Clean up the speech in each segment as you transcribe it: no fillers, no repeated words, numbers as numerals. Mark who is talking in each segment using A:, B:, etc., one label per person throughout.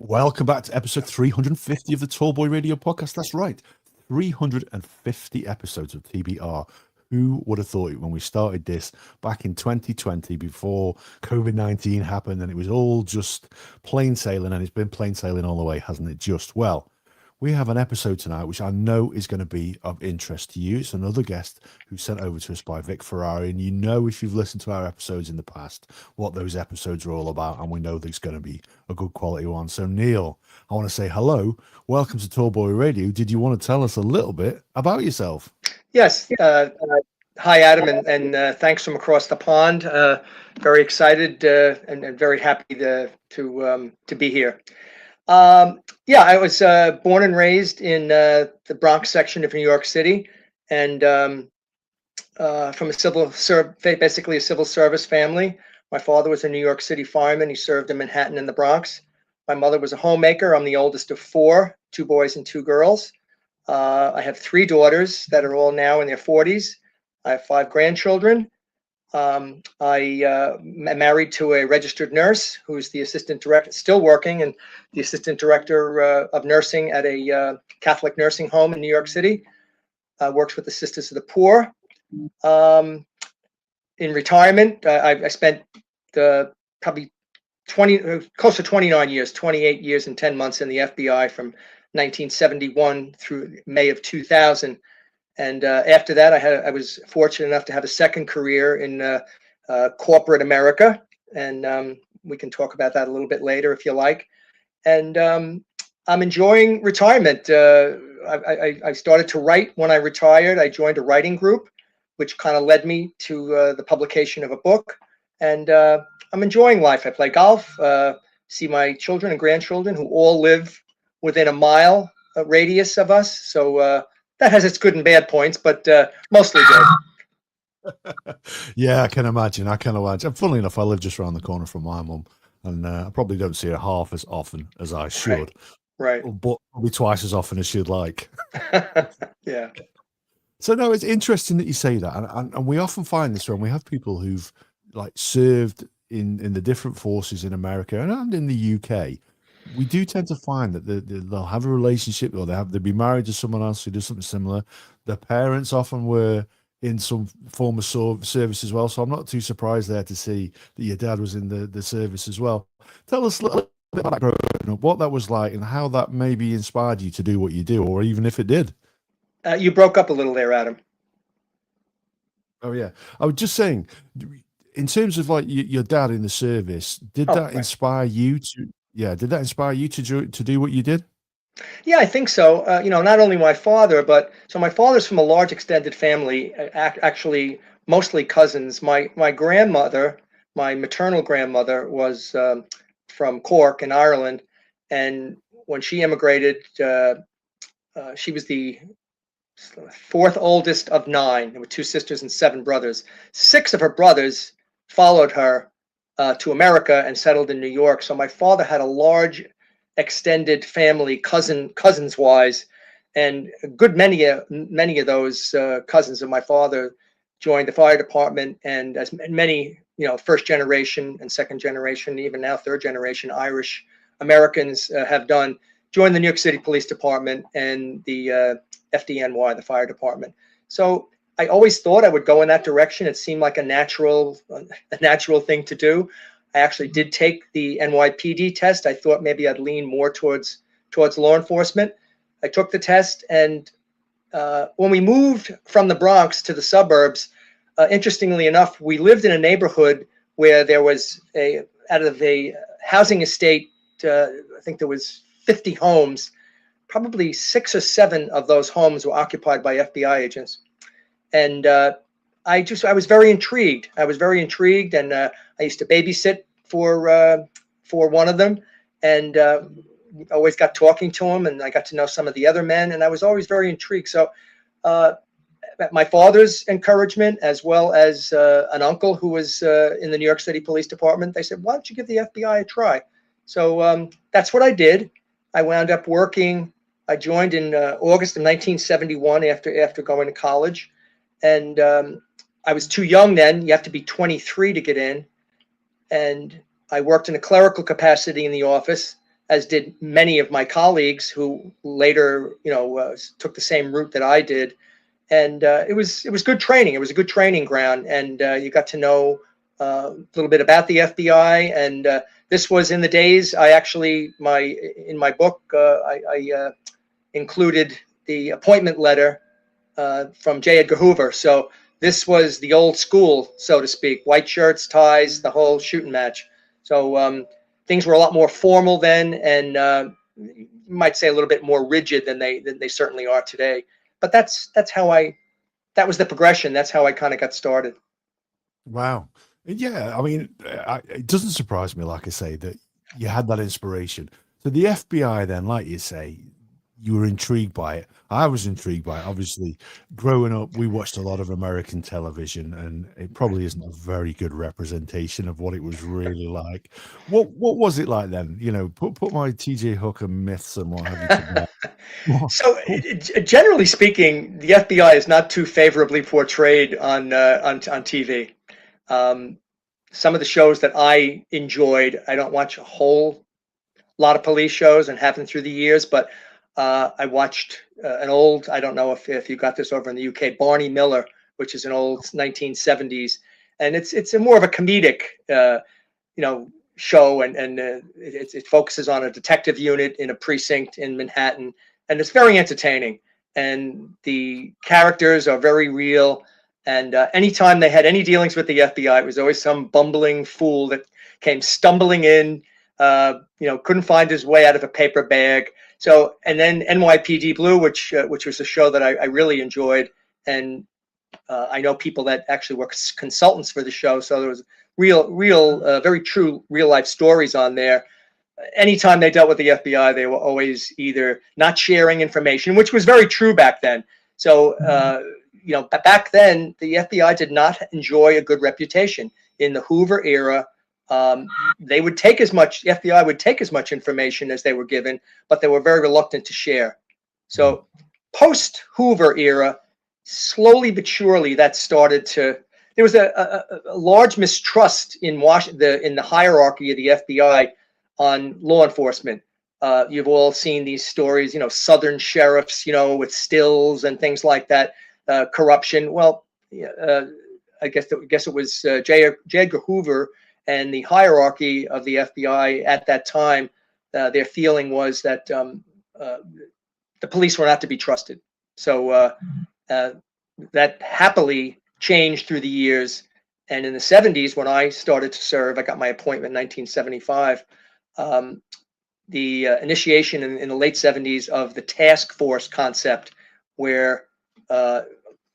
A: Welcome back to episode 350 of the Tallboy Radio Podcast. That's right, 350 episodes of TBR. Who would have thought it when we started this back in 2020 before COVID-19 happened and it was all just plain sailing, and it's been plain sailing all the way, hasn't it? Just well. We have an episode tonight which I know is going to be of interest to you. It's another guest who's sent over to us by Vic Ferrari, and you know, if you've listened to our episodes in the past, what those episodes are all about, and we know there's going to be a good quality one. So Neil, I want to say hello, welcome to Tallboy Radio. Did you want to tell us a little bit about yourself?
B: Yes. Hi, Adam, and thanks from across the pond. Very excited and very happy to be here. Yeah, I was born and raised in the Bronx section of New York City, and from basically a civil service family. My father was a New York City fireman. He served in Manhattan and the Bronx. My mother was a homemaker. I'm the oldest of four, two boys and two girls. I have three daughters that are all now in their 40s. I have five grandchildren. I am married to a registered nurse who's the assistant director, still working, and the assistant director of nursing at a Catholic nursing home in New York City. Works with the Sisters of the Poor. In retirement, I spent probably close to 29 years, 28 years and 10 months in the FBI from 1971 through May of 2000. And after that, I was fortunate enough to have a second career in corporate America, and we can talk about that a little bit later if you like. And I'm enjoying retirement. I started to write when I retired. I joined a writing group, which kind of led me to the publication of a book. And I'm enjoying life. I play golf, see my children and grandchildren who all live within a mile radius of us. So that has its good and bad points, but mostly good.
A: Yeah, I can imagine. And funnily enough, I live just around the corner from my mum, and I probably don't see her half as often as I should.
B: Right.
A: But probably twice as often as she'd like.
B: Yeah.
A: So no, it's interesting that you say that, and we often find this when we have people who've like served in the different forces in America and in the UK. We do tend to find that they'll have a relationship, or they'll be married to someone else who does something similar. Their parents often were in some form of service as well. So I'm not too surprised there to see that your dad was in the service as well. Tell us a little bit about growing up, what that was like, and how that maybe inspired you to do what you do, or even if it did.
B: You broke up a little there, Adam.
A: Oh yeah, I was just saying, in terms of like your dad in the service, did that inspire you to? Yeah, did that inspire you to do what you did?
B: Yeah, I think so. Not only my father, but so my father's from a large extended family, actually mostly cousins. My grandmother, my maternal grandmother, was from Cork in Ireland, and when she immigrated, she was the fourth oldest of nine. There were two sisters and seven brothers. Six of her brothers followed her to America and settled in New York. So my father had a large extended family, cousins wise, and a good many of those cousins of my father joined the fire department, and as many first generation and second generation, even now third generation Irish Americans have done, joined the New York City Police Department and the FDNY, the fire department. So I always thought I would go in that direction. It seemed like a natural thing to do. I actually did take the NYPD test. I thought maybe I'd lean more towards law enforcement. I took the test, and when we moved from the Bronx to the suburbs, interestingly enough, we lived in a neighborhood where there was out of a housing estate, I think there was 50 homes. Probably 6 or 7 of those homes were occupied by FBI agents. And I was very intrigued. And I used to babysit for one of them, and always got talking to him, and I got to know some of the other men, and I was always very intrigued. So my father's encouragement, as well as an uncle who was in the New York City Police Department, they said, why don't you give the FBI a try? So that's what I did. I wound up working. I joined in August of 1971 after going to college. And I was too young then. You have to be 23 to get in. And I worked in a clerical capacity in the office as did many of my colleagues who later, took the same route that I did. And it was good training. It was a good training ground, and you got to know a little bit about the FBI. And this was in the days. I actually in my book I included the appointment letter from J. Edgar Hoover. So this was the old school, so to speak: white shirts, ties, the whole shooting match. So things were a lot more formal then, and you might say a little bit more rigid than they certainly are today. But that's how that was the progression. That's how I kind of got started.
A: Wow. Yeah, I mean, it doesn't surprise me, like I say, that you had that inspiration. So the FBI, then, like you say, you were intrigued by it. I was intrigued by it. Obviously, growing up, we watched a lot of American television, and it probably isn't a very good representation of what it was really like. What was it like then? Put my TJ Hooker myths and what have you to bed.
B: So, generally speaking, the FBI is not too favorably portrayed on TV. Some of the shows that I enjoyed, I don't watch a whole lot of police shows and haven't through the years, but I watched an old, I don't know if you got this over in the UK, Barney Miller, which is an old 1970s, and it's a more of a comedic, show, and it focuses on a detective unit in a precinct in Manhattan, and it's very entertaining, and the characters are very real. And anytime they had any dealings with the FBI, it was always some bumbling fool that came stumbling in, couldn't find his way out of a paper bag. So, and then NYPD Blue, which was a show that I really enjoyed, and I know people that actually were consultants for the show. So there was very true real life stories on there. Anytime they dealt with the FBI, they were always either not sharing information, which was very true back then. So, back then, the FBI did not enjoy a good reputation. In the Hoover era, the FBI would take as much information as they were given, but they were very reluctant to share. So post Hoover era, slowly but surely that started to, there was a large mistrust in Washington, in the hierarchy of the FBI on law enforcement. You've all seen these stories, Southern sheriffs, with stills and things like that, corruption. Well, I guess it was J. Edgar Hoover and the hierarchy of the FBI at that time. Their feeling was that the police were not to be trusted. So that happily changed through the years. And in the 70s, when I started to serve, I got my appointment in 1975. The initiation in the late 70s of the task force concept, where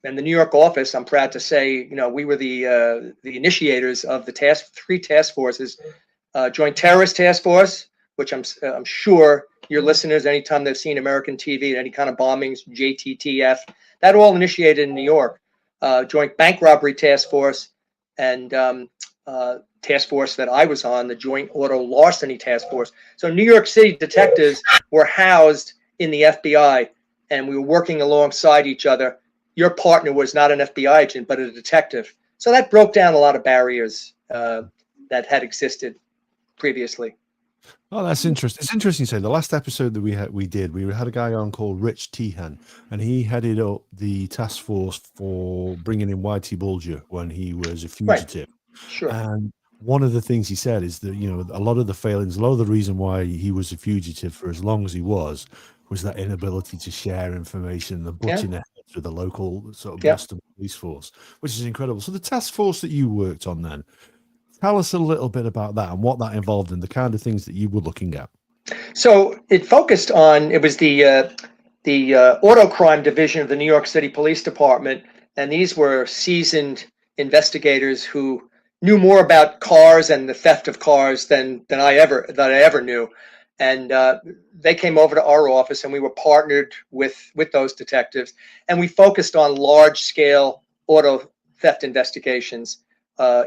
B: in the New York office, I'm proud to say, we were the initiators of the three task forces: Joint Terrorist Task Force, which I'm sure your listeners, anytime they've seen American TV, any kind of bombings, JTTF, that all initiated in New York. Joint Bank Robbery Task Force, and task force that I was on, the Joint Auto Larceny Task Force. So New York City detectives were housed in the FBI, and we were working alongside each other. Your partner was not an FBI agent, but a detective. So that broke down a lot of barriers that had existed previously.
A: Oh, that's interesting. It's interesting to say the last episode that we had a guy on called Rich Tehan, and he headed up the task force for bringing in Whitey Bulger when he was a fugitive.
B: Right. Sure.
A: And one of the things he said is that, a lot of the failings, a lot of the reason why he was a fugitive for as long as he was that inability to share information, the butting heads with the local sort of Boston police force, which is incredible. So the task force that you worked on then, tell us a little bit about that and what that involved and the kind of things that you were looking at.
B: So it focused on, it was the auto crime division of the New York City Police Department, and these were seasoned investigators who knew more about cars and the theft of cars than I ever knew. And they came over to our office, and we were partnered with those detectives, and we focused on large scale auto theft investigations,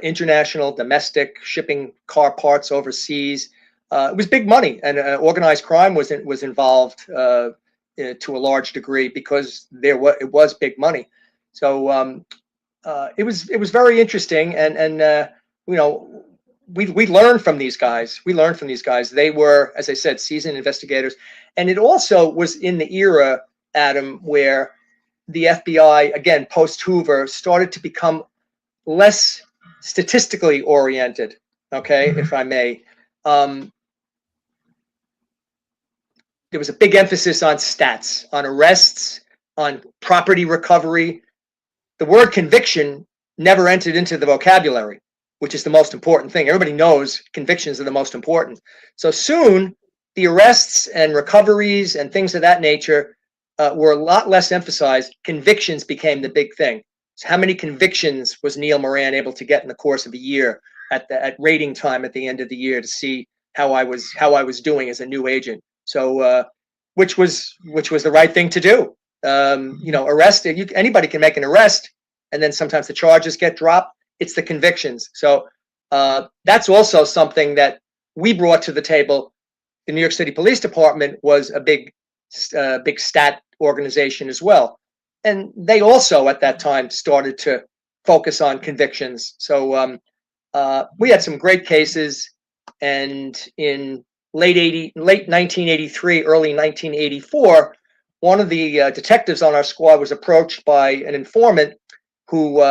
B: international, domestic, shipping car parts overseas. It was big money, and organized crime was involved to a large degree because it was big money. So it was very interesting, and we learned from these guys. We learned from these guys. They were, as I said, seasoned investigators, and it also was in the era, Adam, where the FBI, again post Hoover, started to become less statistically oriented. Okay, if I may. There was a big emphasis on stats, on arrests, on property recovery. The word conviction never entered into the vocabulary, which is the most important thing. Everybody knows convictions are the most important. So soon, the arrests and recoveries and things of that nature were a lot less emphasized. Convictions became the big thing. So how many convictions was Neil Moran able to get in the course of a year at rating time at the end of the year to see how I was doing as a new agent? So which was the right thing to do. Arrest, anybody can make an arrest, and then sometimes the charges get dropped. It's the convictions. So that's also something that we brought to the table. The New York City Police Department was a big stat organization as well, and they also at that time started to focus on convictions. So we had some great cases, and in late 1983, early 1984, one of the detectives on our squad was approached by an informant who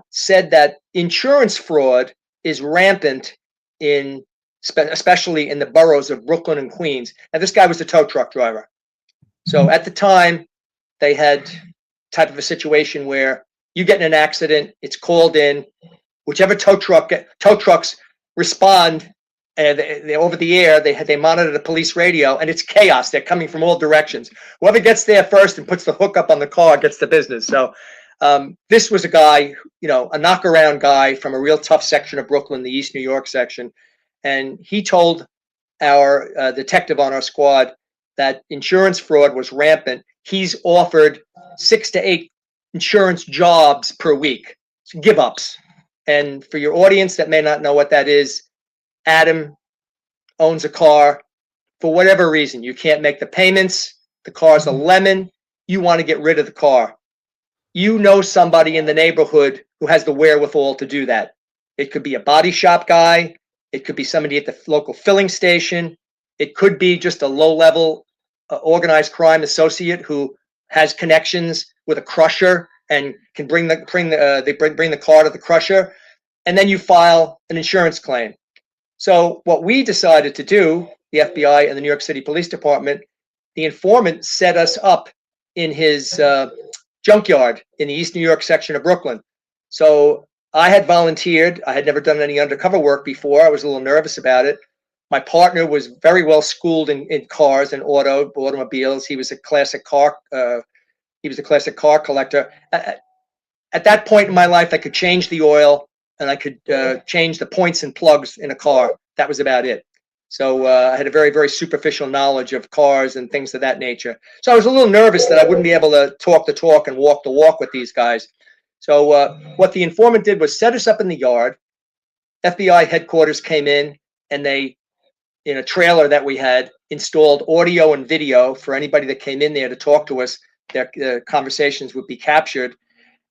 B: said that insurance fraud is rampant especially in the boroughs of Brooklyn and Queens. And this guy was a tow truck driver. So at the time, they had type of a situation where you get in an accident, it's called in, whichever tow trucks respond. They over the air, they monitor the police radio, and it's chaos. They're coming from all directions. Whoever gets there first and puts the hook up on the car gets the business. So this was a guy, a knockaround guy from a real tough section of Brooklyn, the East New York section, and he told our detective on our squad that insurance fraud was rampant. He's offered 6 to 8 insurance jobs per week, so give ups. And for your audience that may not know what that is, Adam owns a car. For whatever reason, you can't make the payments. The car's a lemon. You want to get rid of the car. You know somebody in the neighborhood who has the wherewithal to do that. It could be a body shop guy. It could be somebody at the local filling station. It could be just a low-level organized crime associate who has connections with a crusher and can bring the car to the crusher, and then you file an insurance claim. So what we decided to do, the FBI and the New York City Police Department, the informant set us up in his junkyard in the East New York section of Brooklyn. So I had volunteered. I had never done any undercover work before. I was a little nervous about it. My partner was very well schooled in cars and automobiles. He was a classic car. He was a classic car collector. At that point in my life, I could change the oil and I could change the points and plugs in a car. That was about it. So I had a very, very superficial knowledge of cars and things of that nature. So I was a little nervous that I wouldn't be able to talk the talk and walk the walk with these guys. So what the informant did was set us up in the yard. FBI headquarters came in, and they, in a trailer that we had, installed audio and video for anybody that came in there to talk to us. Their conversations would be captured.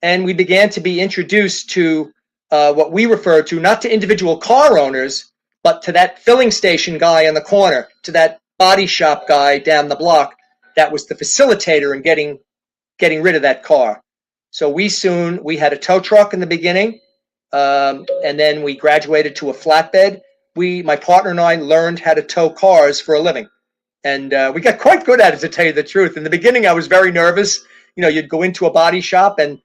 B: And we began to be introduced to what we refer to, not to individual car owners, but to that filling station guy on the corner, to that body shop guy down the block that was the facilitator in getting rid of that car. So we had a tow truck in the beginning, and then we graduated to a flatbed. My partner and I learned how to tow cars for a living, and we got quite good at it, to tell you the truth. In the beginning, I was very nervous. You'd go into a body shop and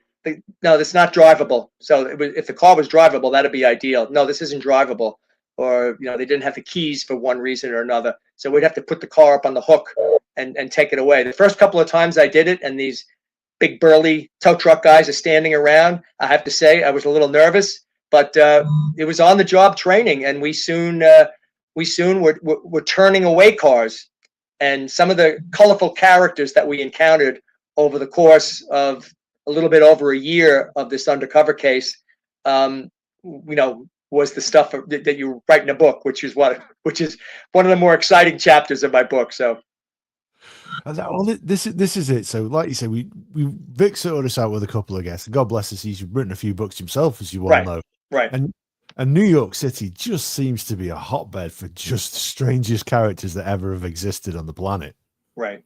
B: no, that's not drivable. So if the car was drivable, that'd be ideal. No, this isn't drivable. Or, they didn't have the keys for one reason or another. So we'd have to put the car up on the hook and take it away. The first couple of times I did it, and these big burly tow truck guys are standing around, I have to say I was a little nervous, but it was on the job training, and we soon were turning away cars. And some of the colorful characters that we encountered over the course of a little bit over a year of this undercover case, was the stuff that you write in a book, which is one of the more exciting chapters of my book. So,
A: this is it. So, like you say, Vic sorted us out with a couple of guests. God bless us, he's written a few books himself, as you well know.
B: Right.
A: And And New York City just seems to be a hotbed for just the strangest characters that ever have existed on the planet.
B: Right.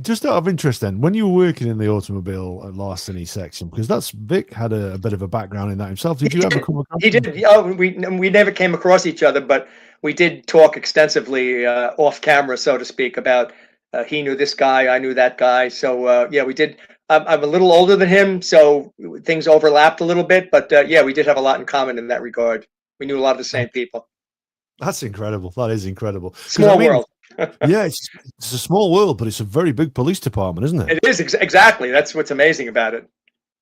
A: Just out of interest, then, when you were working in the automobile larceny section, because that's Vic had a bit of a background in that himself. Did you ever come across
B: He
A: him?
B: did. Oh, we never came across each other, but we did talk extensively off camera, so to speak, about he knew this guy, I knew that guy. So yeah, we did. I'm a little older than him, so things overlapped a little bit. But yeah, we did have a lot in common in that regard. We knew a lot of the same people.
A: That's incredible. That is incredible. Because
B: Small world.
A: yeah, it's a small world, but it's a very big police department, isn't it?
B: It is exactly. That's what's amazing about it.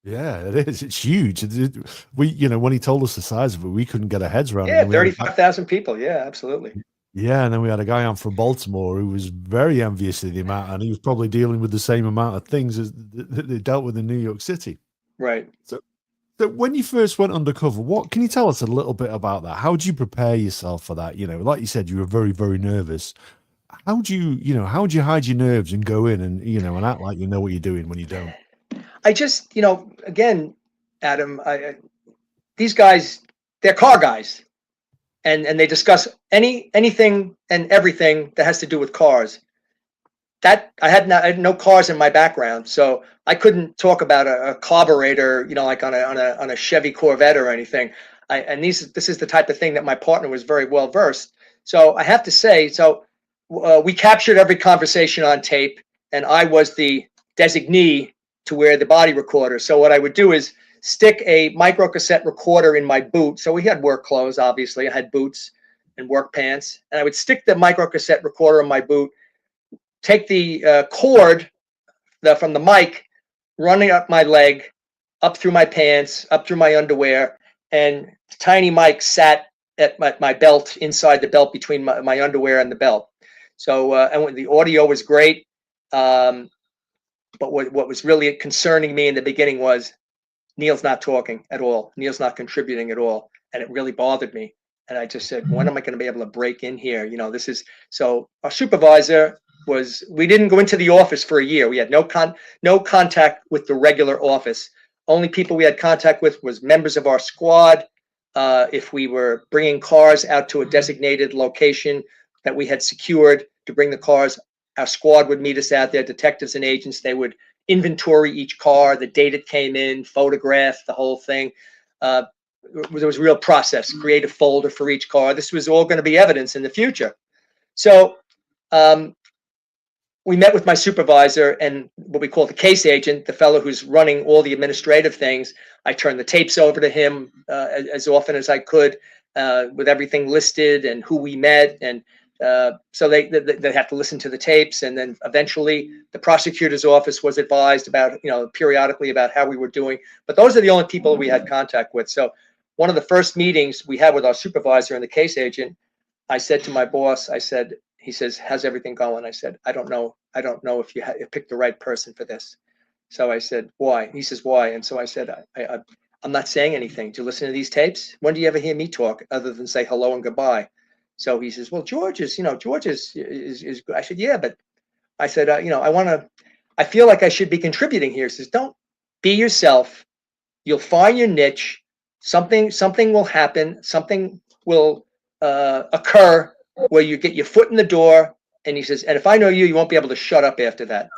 A: Yeah, it is. It's huge. We, when he told us the size of it, we couldn't get our heads around
B: Yeah,
A: it.
B: 35,000 people. Yeah, absolutely.
A: Yeah, and then we had a guy on from Baltimore who was very envious of the amount, and he was probably dealing with the same amount of things as that they dealt with in New York City.
B: Right.
A: So when you first went undercover, what can you tell us a little bit about that? How did you prepare yourself for that? Like you said, you were very, very nervous. How do you hide your nerves and go in and act like you know what you're doing when you don't?
B: I just, again, Adam, these guys, they're car guys, and they discuss anything and everything that has to do with cars. That I had no cars in my background, so I couldn't talk about a carburetor, like on a Chevy Corvette or anything. This is the type of thing that my partner was very well versed. So I have to say, we captured every conversation on tape, and I was the designee to wear the body recorder. So what I would do is stick a micro cassette recorder in my boot. So we had work clothes, obviously. I had boots and work pants, and I would stick the micro cassette recorder in my boot, take the cord from the mic, running up my leg, up through my pants, up through my underwear, and the tiny mic sat at my belt, inside the belt between my underwear and the belt. So and the audio was great. But what was really concerning me in the beginning was Neil's not talking at all. Neil's not contributing at all. And it really bothered me. And I just said, when am I going to be able to break in here? So our supervisor we didn't go into the office for a year. We had no contact with the regular office. Only people we had contact with was members of our squad. If we were bringing cars out to a designated location that we had secured to bring the cars, our squad would meet us out there, detectives and agents. They would inventory each car, the date it came in, photograph the whole thing. There was a real process, create a folder for each car. This was all going to be evidence in the future. So we met with my supervisor and what we call the case agent, the fellow who's running all the administrative things. I turned the tapes over to him as often as I could, with everything listed and who we met. And so they have to listen to the tapes, and then eventually the prosecutor's office was advised about, periodically about how we were doing. But those are the only people we had contact with. So one of the first meetings we had with our supervisor and the case agent, I said to my boss, he says, how's everything going? I said, I don't know if you picked the right person for this. So I said, why? He says, why? And so I said, I'm not saying anything. Do you listen to these tapes? When do you ever hear me talk other than say hello and goodbye? So he says, well, George is good. I said, yeah, but I said, I feel like I should be contributing here. He says, don't be yourself. You'll find your niche. Something will happen. Something will occur where you get your foot in the door. And he says, and if I know you, you won't be able to shut up after that.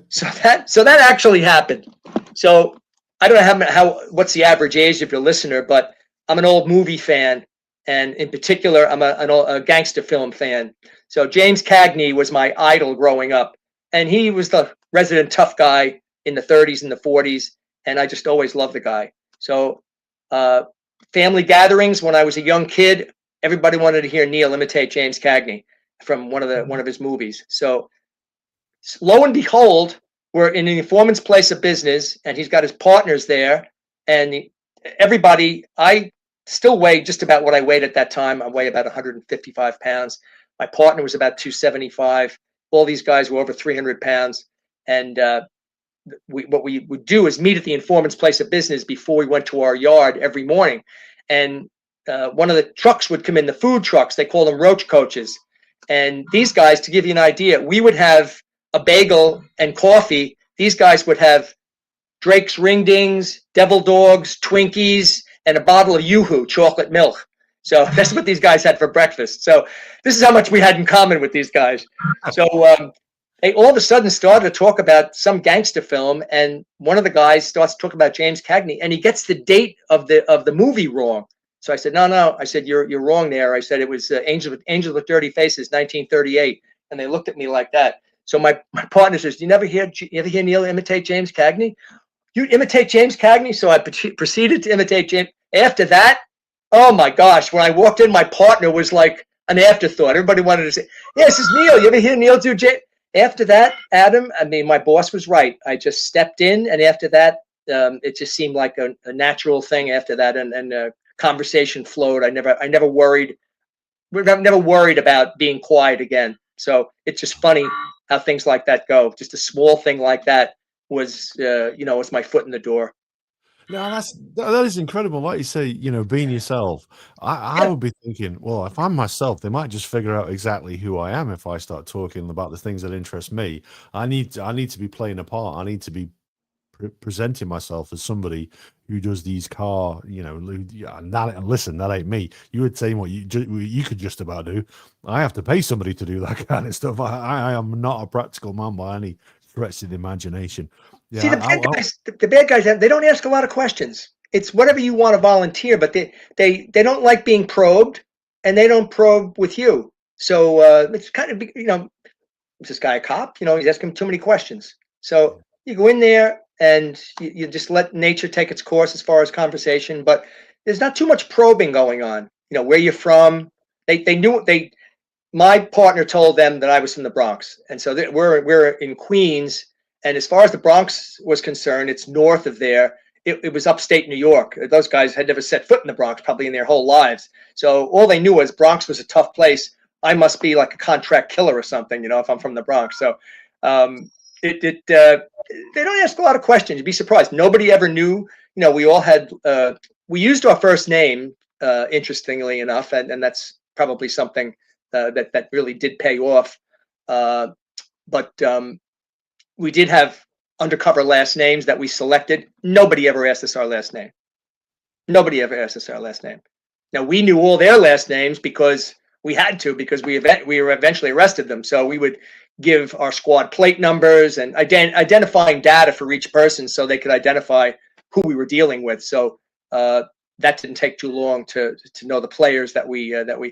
B: So that actually happened. So I don't know what's the average age of your listener, but I'm an old movie fan. And in particular, I'm a gangster film fan. So James Cagney was my idol growing up. And he was the resident tough guy in the 30s and the 40s. And I just always loved the guy. So family gatherings when I was a young kid, everybody wanted to hear Neil imitate James Cagney from one of his movies. So lo and behold, we're in the informant's place of business, and he's got his partners there. And everybody, I still weigh just about what I weighed at that time. I weigh about 155 pounds. My partner was about 275. All these guys were over 300 pounds. And what we would do is meet at the informant's place of business before we went to our yard every morning. And one of the trucks would come in, the food trucks. They call them roach coaches. And these guys, to give you an idea, we would have a bagel and coffee. These guys would have Drake's Ring Dings, Devil Dogs, Twinkies, and a bottle of Yoo-Hoo chocolate milk. So that's what these guys had for breakfast. So this is how much we had in common with these guys. So they all of a sudden started to talk about some gangster film, and one of the guys starts talking about James Cagney, and he gets the date of the movie wrong. So I said, no. I said, you're wrong there. I said it was Angel with Dirty Faces, 1938, and they looked at me like that. So my partner says, you ever hear Neil imitate James Cagney? You imitate James Cagney? So I proceeded to imitate James. After that, oh my gosh, when I walked in, my partner was like an afterthought. Everybody wanted to say, yeah, this is Neil. You ever hear Neil do James? After that, Adam, I mean, my boss was right. I just stepped in, and after that, it just seemed like a natural thing after that, and conversation flowed. I never worried. I've never worried about being quiet again. So it's just funny how things like that go. Just a small thing like that was my foot in the door.
A: No, that is incredible. Like you say, being yourself. I would be thinking, well, if I'm myself, they might just figure out exactly who I am if I start talking about the things that interest me. I need to be playing a part. I need to be presenting myself as somebody who does these car, and listen, that ain't me. You would say what you could just about do. I have to pay somebody to do that kind of stuff. I am not a practical man by any stretch of the imagination.
B: See,
A: Yeah,
B: the bad guys, they don't ask a lot of questions. It's whatever you want to volunteer, but they don't like being probed, and they don't probe with you. So it's kind of, is this guy a cop? He's asking too many questions. So you go in there and you just let nature take its course as far as conversation, but there's not too much probing going on. Where you're from. My partner told them that I was from the Bronx, and so we're in Queens. And as far as the Bronx was concerned, it's north of there. It was upstate New York. Those guys had never set foot in the Bronx probably in their whole lives. So all they knew was Bronx was a tough place. I must be like a contract killer or something, if I'm from the Bronx. So they don't ask a lot of questions. You'd be surprised. Nobody ever knew. We all had we used our first name, interestingly enough, and that's probably something that really did pay off. But we did have undercover last names that we selected. Nobody ever asked us our last name. Nobody ever asked us our last name. Now, we knew all their last names because we had to, because we were eventually arrested them. So we would give our squad plate numbers and identifying data for each person so they could identify who we were dealing with. So that didn't take too long to know the players that we and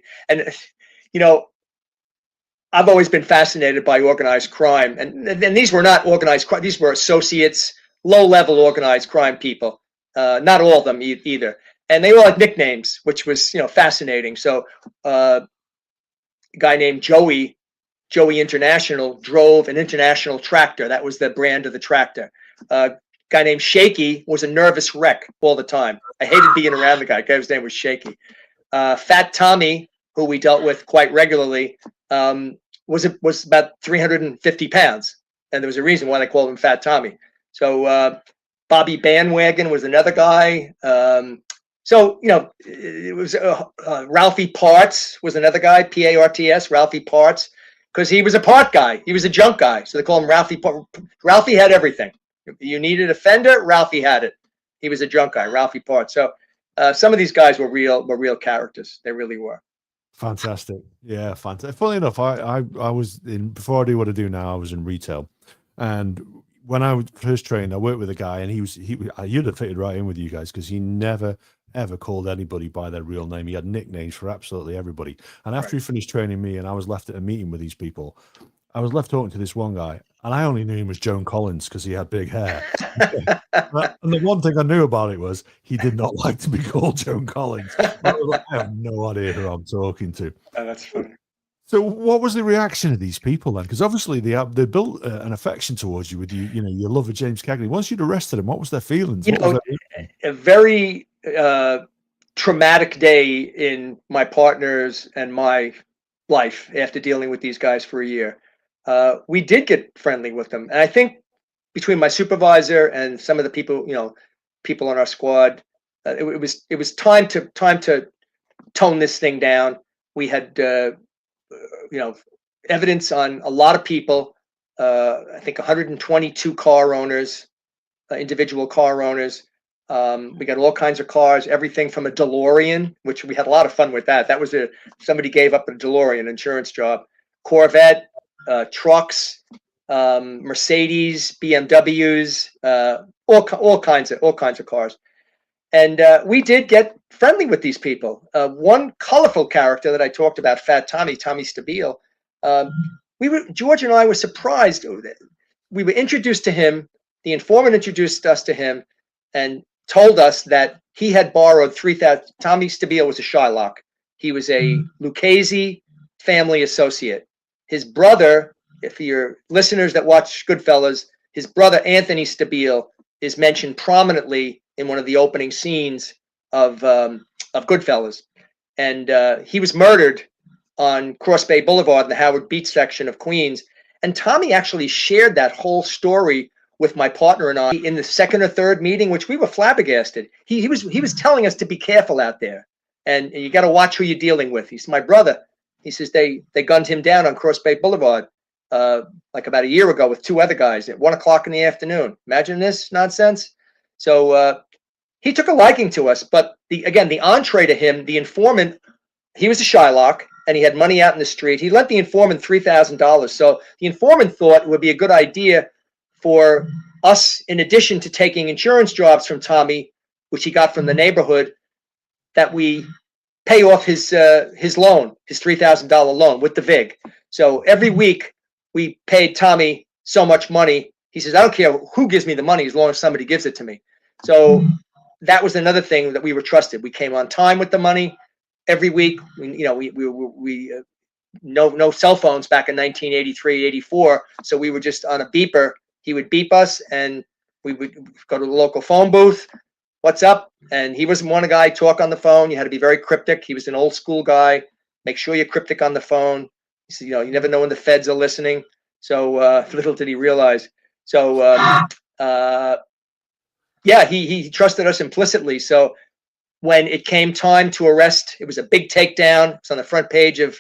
B: I've always been fascinated by organized crime, and these were not organized crime; these were associates, low-level organized crime people. Not all of them either, and they all had nicknames, which was fascinating. So, a guy named Joey International drove an International tractor. That was the brand of the tractor. A guy named Shaky was a nervous wreck all the time. I hated being around the guy. His name was Shaky. Fat Tommy, who we dealt with quite regularly, was about 350 pounds, and there was a reason why they called him Fat Tommy. So Bobby Bandwagon was another guy. It was Ralphie Parts was another guy, Parts, Ralphie Parts, because he was a part guy. He was a junk guy, so they call him Ralphie. Ralphie had everything. You needed a fender, Ralphie had it. He was a junk guy, Ralphie Parts. So some of these guys were real characters. They really were.
A: Fantastic. Yeah, fantastic. Funny enough, I was in, before I do what I do now, I was in retail. And when I was first trained, I worked with a guy, and you'd have fitted right in with you guys, because he never ever called anybody by their real name. He had nicknames for absolutely everybody. And after he finished training me and I was left at a meeting with these people, I was left talking to this one guy, and I only knew him as Joan Collins because he had big hair. And the one thing I knew about it was he did not like to be called Joan Collins. I have no idea who I'm talking to.
B: Oh, that's funny.
A: So, what was the reaction of these people then? Because obviously they built an affection towards you with your love of James Cagney. Once you'd arrested him, what was their feelings?
B: A very traumatic day in my partner's and my life after dealing with these guys for a year. We did get friendly with them, and I think between my supervisor and some of the people, people on our squad, it was time to tone this thing down. We had evidence on a lot of people. I think 122 car owners, individual car owners. We got all kinds of cars, everything from a DeLorean, which we had a lot of fun with that. That was somebody gave up a DeLorean insurance job, Corvette, trucks, Mercedes, BMWs, all kinds of cars. And we did get friendly with these people. One colorful character that I talked about, Fat Tommy Stabile. George and I were surprised. We were introduced to him. The informant introduced us to him, and told us that he had borrowed 3,000. Tommy Stabile was a Shylock. He was a Lucchese family associate. His brother, if your listeners that watch Goodfellas, his brother Anthony Stabile is mentioned prominently in one of the opening scenes of Goodfellas, and he was murdered on Cross Bay Boulevard in the Howard Beach section of Queens. And Tommy actually shared that whole story with my partner and I in the second or third meeting, which we were flabbergasted. He was telling us to be careful out there, and you got to watch who you're dealing with. He's my brother. He says they gunned him down on Cross Bay Boulevard like about a year ago with two other guys at 1 o'clock in the afternoon. Imagine this nonsense. So he took a liking to us, but the entree to him, the informant, he was a Shylock and he had money out in the street. He lent the informant $3,000. So the informant thought it would be a good idea for us, in addition to taking insurance jobs from Tommy, which he got from the neighborhood, that we pay off his loan, his $3,000 loan with the VIG. So every week we paid Tommy so much money. He says, I don't care who gives me the money as long as somebody gives it to me. So that was another thing that we were trusted. We came on time with the money every week. No cell phones back in 1983, 84. So we were just on a beeper. He would beep us and we would go to the local phone booth. What's up? And he wasn't one guy talk on the phone. You had to be very cryptic. He was an old school guy. Make sure you're cryptic on the phone. He said, you never know when the feds are listening. So little did he realize. So he trusted us implicitly. So when it came time to arrest, it was a big takedown. It's on the front page of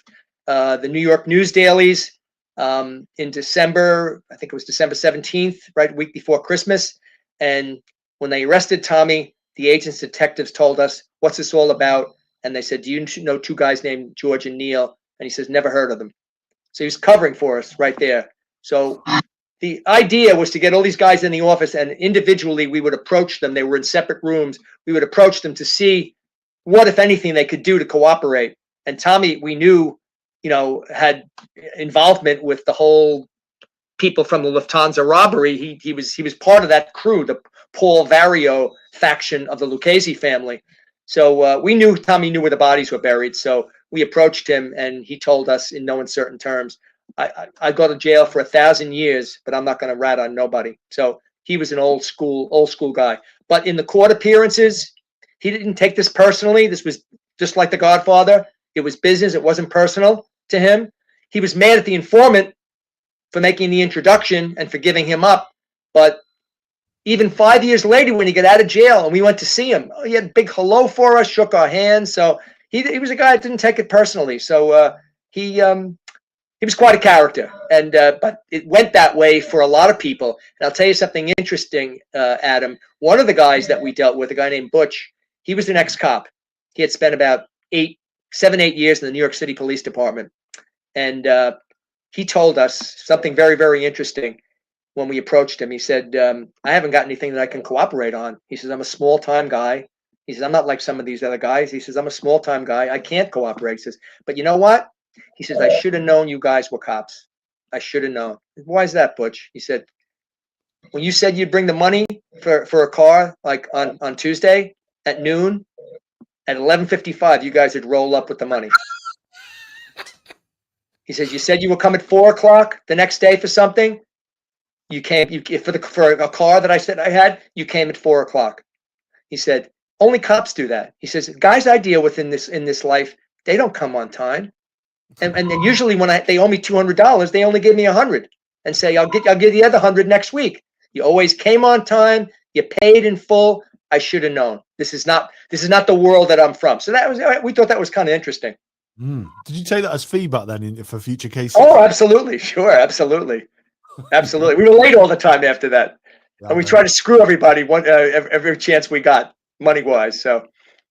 B: the New York news dailies in December. I think it was December 17th, right, week before Christmas. And when they arrested Tommy, the agents, detectives told us, what's this all about? And they said, do you know two guys named George and Neil? And he says, never heard of them. So he was covering for us right there. So the idea was to get all these guys in the office, and individually we would approach them. They were in separate rooms. We would approach them to see what, if anything, they could do to cooperate. And Tommy, we knew, had involvement with the whole people from the Lufthansa robbery. He was part of that crew, the Paul Vario faction of the Lucchese family. So we knew Tommy knew where the bodies were buried. So we approached him, and he told us in no uncertain terms, I go to jail for 1,000 years, but I'm not going to rat on nobody. So he was an old school guy. But in the court appearances, he didn't take this personally. This was just like The Godfather. It was business. It wasn't personal to him. He was mad at the informant for making the introduction and for giving him up. But even 5 years later, when he got out of jail and we went to see him, he had a big hello for us, shook our hands. So he was a guy that didn't take it personally. So he was quite a character, and but it went that way for a lot of people. And I'll tell you something interesting, Adam. One of the guys that we dealt with, a guy named Butch, he was an ex-cop. He had spent about 7, 8 years in the New York City Police Department. And he told us something very, very interesting when we approached him. He said, I haven't got anything that I can cooperate on. He says, I'm a small-time guy. He says, I'm not like some of these other guys. He says, I'm a small-time guy. I can't cooperate. He says, but you know what? He says, I should have known you guys were cops. I should have known. Why is that, Butch? He said, when you said you'd bring the money for a car, like on Tuesday at noon, at 11:55, you guys would roll up with the money. He says, you said you would come at 4 o'clock the next day for something. You came for a car that I said I had. You came at 4 o'clock. He said, only cops do that. He says, guys I deal with in this life, they don't come on time. And then usually when they owe me $200, they only give me $100 and say, I'll give the other $100 next week. You always came on time. You paid in full. I should have known. This is not the world that I'm from. So we thought that was kind of interesting.
A: Did you take that as feedback then for future cases?
B: Oh, absolutely. Sure. Absolutely. Absolutely. We were late all the time after that. And we try to screw everybody every chance we got, money wise. So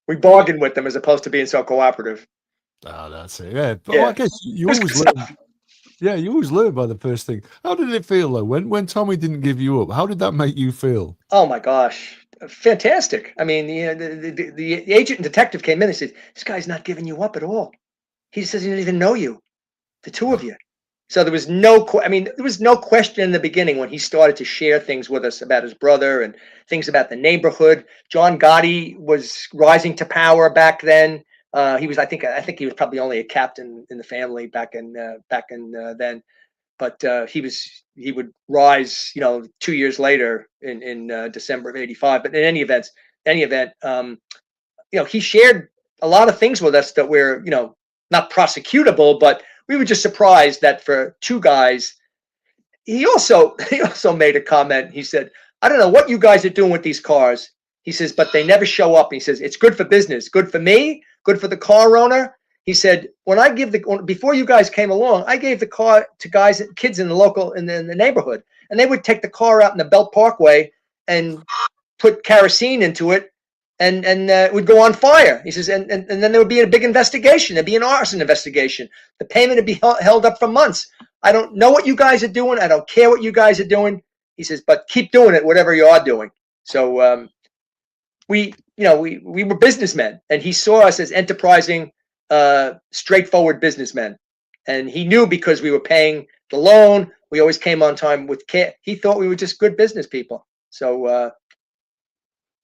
B: we bargain with them as opposed to being so cooperative.
A: Oh, that's it. Yeah, but
B: Yeah,
A: I guess you
B: it was
A: always
B: good
A: learn.
B: stuff.
A: Yeah, you always learn by the first thing. How did it feel though when Tommy didn't give you up? How did that make you feel?
B: Oh my gosh, fantastic! I mean, the agent and detective came in and said, "This guy's not giving you up at all. He says he doesn't even know you, the two of you." So there was there was no question in the beginning when he started to share things with us about his brother and things about the neighborhood. John Gotti was rising to power back then. He was, I think he was probably only a captain in the family back in then, but he would rise, 2 years later in December of '85. But in any event, he shared a lot of things with us that were, not prosecutable, but we were just surprised that for two guys. He also made a comment. He said, "I don't know what you guys are doing with these cars." He says, "But they never show up." He says, "It's good for business, good for me, good for the car owner." He said, before you guys came along, I gave the car to kids in the neighborhood, and they would take the car out in the Belt Parkway and put kerosene into it, and it would go on fire." He says, and then there would be a big investigation. There'd be an arson investigation. The payment would be held up for months. "I don't know what you guys are doing. I don't care what you guys are doing." He says, "But keep doing it, whatever you are doing." So we were businessmen, and he saw us as enterprising, straightforward businessmen. And he knew because we were paying the loan, we always came on time with care. He thought we were just good business people. So a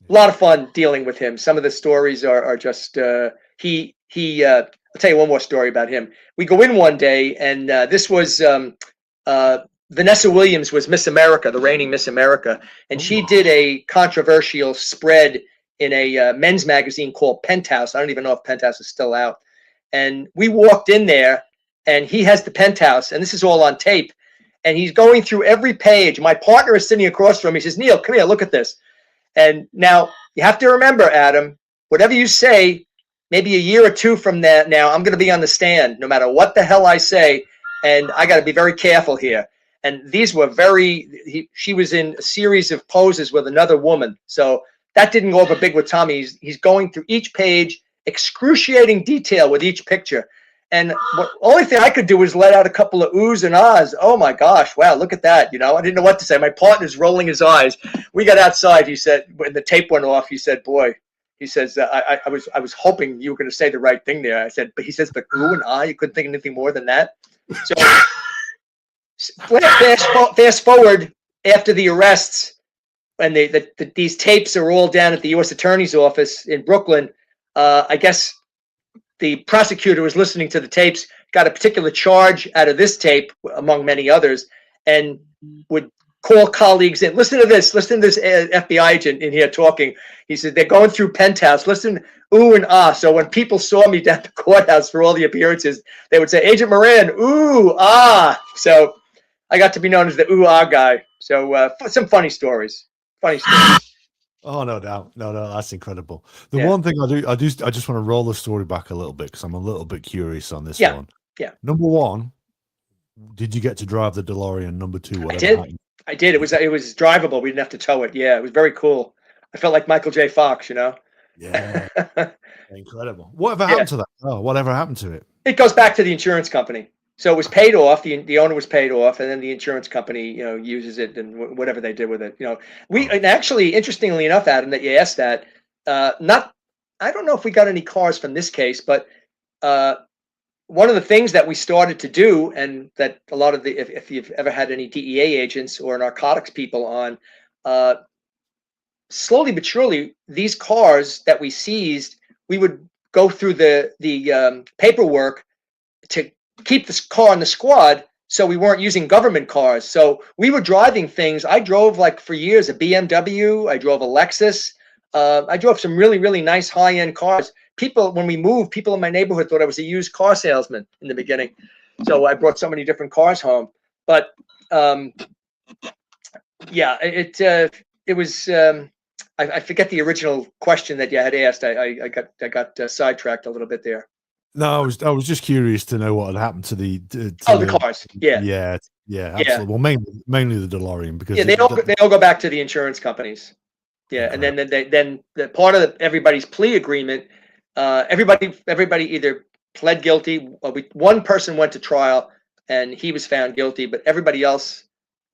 B: lot of fun dealing with him. Some of the stories are just I'll tell you one more story about him. We go in one day, and this was Vanessa Williams was Miss America, the reigning Miss America, and she did a controversial spread in a men's magazine called Penthouse. I don't even know if Penthouse is still out. And we walked in there, and he has the Penthouse, and this is all on tape. And he's going through every page. My partner is sitting across from him. He says, "Neil, come here, look at this." And now you have to remember, Adam, whatever you say, maybe a year or two from that now, I'm going to be on the stand no matter what the hell I say. And I got to be very careful here. And these were she was in a series of poses with another woman. So that didn't go over big with Tommy. He's going through each page, excruciating detail with each picture. And the only thing I could do was let out a couple of oohs and ahs. "Oh my gosh, wow, look at that." I didn't know what to say. My partner's rolling his eyes. We got outside. He said, when the tape went off, he said, "Boy," he says, I was hoping you were going to say the right thing there." I said, but he says, "But ooh and ah, you couldn't think of anything more than that." So fast forward after the arrests, and these tapes are all down at the U.S. Attorney's office in Brooklyn. I guess the prosecutor was listening to the tapes, got a particular charge out of this tape, among many others, and would call colleagues in. Listen to this FBI agent in here talking. He said, "They're going through Penthouse. Listen, ooh and ah." So when people saw me down at the courthouse for all the appearances, they would say, "Agent Moran, ooh, ah." So I got to be known as the ooh, ah guy. So some funny stories. Funny stories.
A: Oh, no doubt. No, that's incredible. The
B: Yeah.
A: one thing I just want to roll the story back a little bit because I'm a little bit curious on this
B: Yeah.
A: one.
B: Yeah.
A: Number one, did you get to drive the DeLorean? Number two,
B: I
A: whatever
B: did.
A: happened?
B: I did. It was drivable. We didn't have to tow it. Yeah, it was very cool. I felt like Michael J. Fox,
A: Yeah, incredible. Whatever
B: Yeah.
A: happened to that? Oh, whatever happened to it?
B: It goes back to the insurance company. So it was paid off. The owner was paid off, and then the insurance company, uses it and whatever they did with it. And actually, interestingly enough, Adam, that you asked that, not, I don't know if we got any cars from this case, but one of the things that we started to do, and that a lot of if you've ever had any DEA agents or narcotics people on, slowly but surely, these cars that we seized, we would go through the paperwork to keep this car in the squad, so we weren't using government cars. So we were driving things. I drove, like, for years, a BMW. I drove a Lexus. I drove some really, really nice high-end cars. When we moved, people in my neighborhood thought I was a used car salesman in the beginning. So I brought so many different cars home. But yeah, it was. I forget the original question that you had asked. I got sidetracked a little bit there.
A: No, I was just curious to know what had happened to the
B: The cars. Yeah,
A: yeah,
B: yeah,
A: absolutely. Well, mainly the DeLorean because
B: yeah. They all go back to the insurance companies. Yeah, and
A: incredible.
B: then the part of everybody's plea agreement, everybody either pled guilty. One person went to trial and he was found guilty, but everybody else,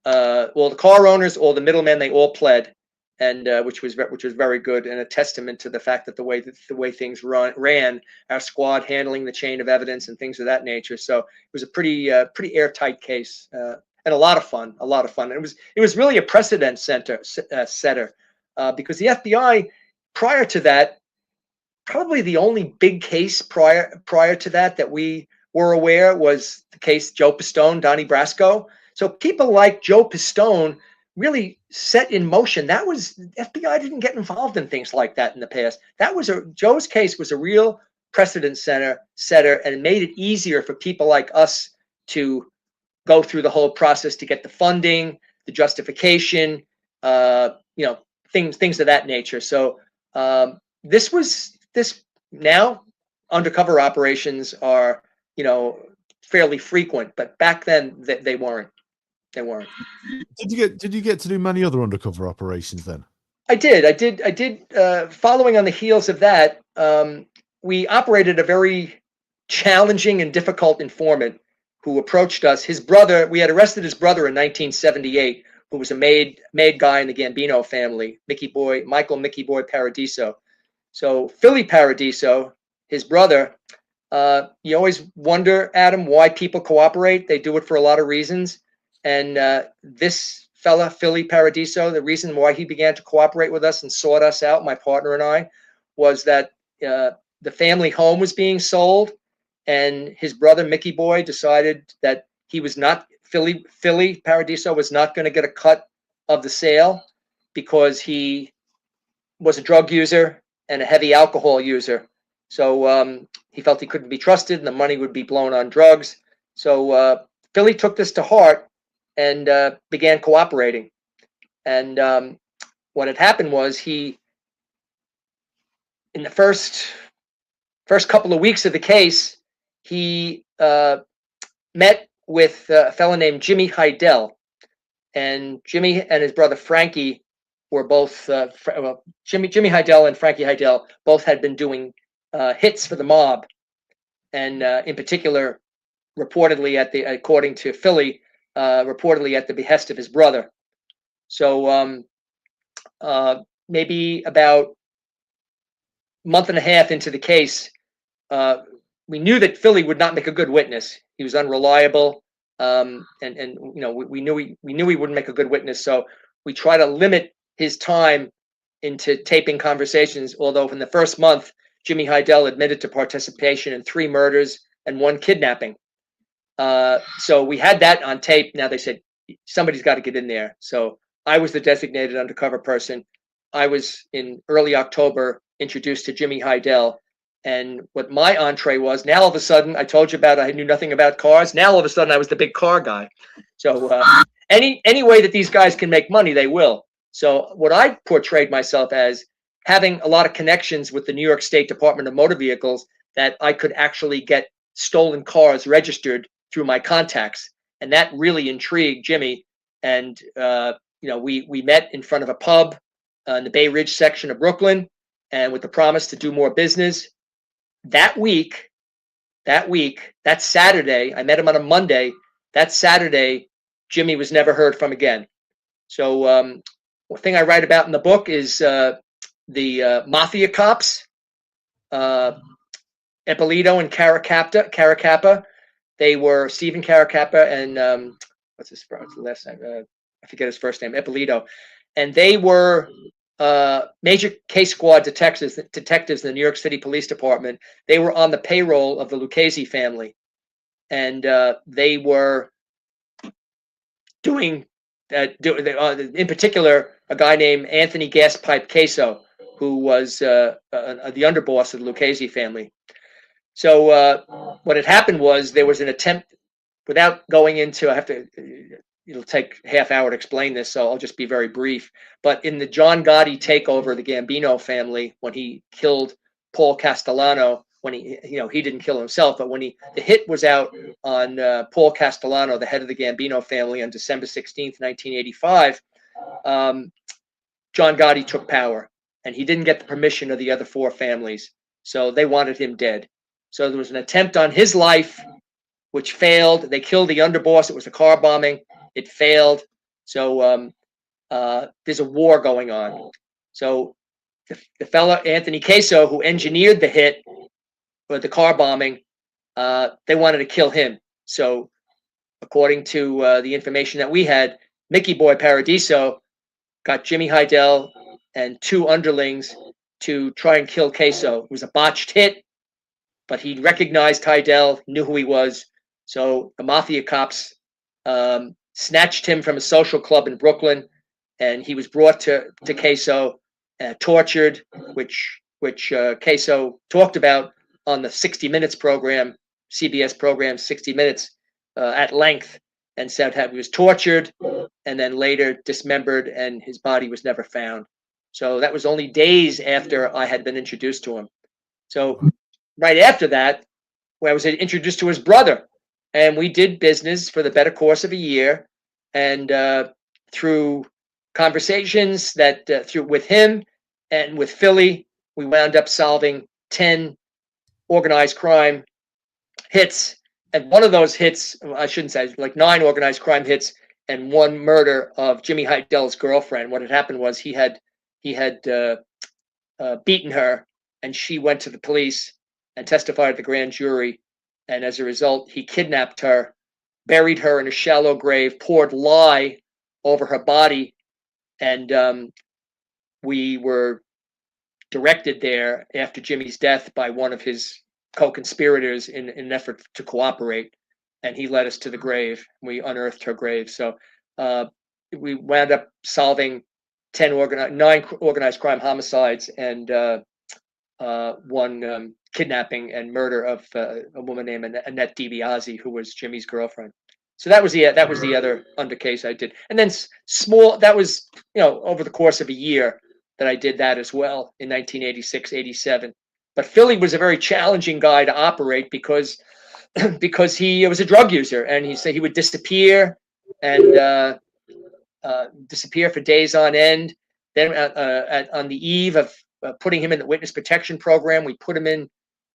B: well, the car owners, all the middlemen, they all pled, and which was very good and a testament to the fact that the way things ran, our squad handling the chain of evidence and things of that nature. So it was a pretty airtight case. And a lot of fun, And it was really a precedent setter because the FBI, prior to that, probably the only big case prior to that we were aware was the case Joe Pistone, Donnie Brasco. So people like Joe Pistone really set in motion. That was FBI didn't get involved in things like that in the past. Joe's case was a real precedent setter and made it easier for people like us to go through the whole process to get the funding, the justification, things of that nature. So this now undercover operations are fairly frequent, but back then they weren't. They weren't.
A: Did you get to do many other undercover operations then?
B: I did. Following on the heels of that, we operated a very challenging and difficult informant who approached us. His brother, we had arrested his brother in 1978, who was a made guy in the Gambino family, Michael Mickey Boy Paradiso. So Philly Paradiso, his brother, you always wonder, Adam, why people cooperate. They do it for a lot of reasons. And this fella, Philly Paradiso, the reason why he began to cooperate with us and sought us out, my partner and I, was that the family home was being sold, and his brother Mickey Boy decided that he was not Philly Paradiso was not going to get a cut of the sale because he was a drug user and a heavy alcohol user. So he felt he couldn't be trusted, and the money would be blown on drugs. So Philly took this to heart and began cooperating. And what had happened was in the first couple of weeks of the case, he met with a fellow named Jimmy Heidel. And Jimmy and his brother Frankie were both, Jimmy Heidel and Frankie Heidel both had been doing hits for the mob. And in particular, according to Philly, reportedly at the behest of his brother. So maybe about a month and a half into the case, we knew that Philly would not make a good witness. He was unreliable, and we knew he wouldn't make a good witness. So we try to limit his time into taping conversations. Although in the first month, Jimmy Heidel admitted to participation in 3 murders and 1 kidnapping. So we had that on tape. Now they said somebody's got to get in there. So I was the designated undercover person. I was in early October introduced to Jimmy Heidel. And what my entree was, now all of a sudden, I told you about I knew nothing about cars. Now all of a sudden I was the big car guy. So any way that these guys can make money, they will. So what I portrayed myself as having a lot of connections with the New York State Department of Motor Vehicles, that I could actually get stolen cars registered through my contacts. And that really intrigued Jimmy. And, we met in front of a pub in the Bay Ridge section of Brooklyn, and with the promise to do more business. That Saturday, I met him on a Monday. That Saturday, Jimmy was never heard from again. So one thing I write about in the book is the mafia cops, Ippolito and Caracappa. They were Stephen Caracappa and what's his last name? I forget his first name, Ippolito. And they were major case squad detectives in the New York City Police Department. They were on the payroll of the Lucchese family. And they were doing, in particular, a guy named Anthony Gaspipe Queso, who was the underboss of the Lucchese family. So what had happened was there was an attempt, without going into, it'll take a half hour to explain this, so I'll just be very brief. But in the John Gotti takeover of the Gambino family, when he killed Paul Castellano, when he didn't kill himself, but when the hit was out on Paul Castellano, the head of the Gambino family, on December 16th, 1985, John Gotti took power, and he didn't get the permission of the other four families, so they wanted him dead. So there was an attempt on his life, which failed. They killed the underboss. It was a car bombing. It failed. So there's a war going on. So the fellow Anthony Queso, who engineered the hit or the car bombing, they wanted to kill him. So according to the information that we had, Mickey Boy Paradiso got Jimmy Heidel and two underlings to try and kill Queso. It was a botched hit, but he recognized Heidel, knew who he was. So the mafia cops snatched him from a social club in Brooklyn, and he was brought to Queso, tortured, which Queso talked about on the 60 Minutes program, CBS program 60 Minutes, at length, and said how he was tortured and then later dismembered, and his body was never found. So that was only days after I had been introduced to him. So right after that, when I was introduced to his brother, and we did business for the better course of a year, and through conversations that through with him and with Philly, we wound up solving 10 organized crime hits. And one of those hits, I shouldn't say, like 9 organized crime hits and 1 murder of Jimmy Heidel's girlfriend. What had happened was he had beaten her, and she went to the police and testified at the grand jury. And as a result, he kidnapped her, buried her in a shallow grave, poured lye over her body, and we were directed there after Jimmy's death by one of his co-conspirators in an effort to cooperate, and he led us to the grave. We unearthed her grave. So we wound up solving 9 organized crime homicides and 1 kidnapping and murder of a woman named Annette DiBiase, who was Jimmy's girlfriend. So that was the other under case I did, and then small. That was over the course of a year that I did that as well in 1986, 87. But Philly was a very challenging guy to operate because he was a drug user, and he said he would disappear and disappear for days on end. Then on the eve of putting him in the witness protection program, we put him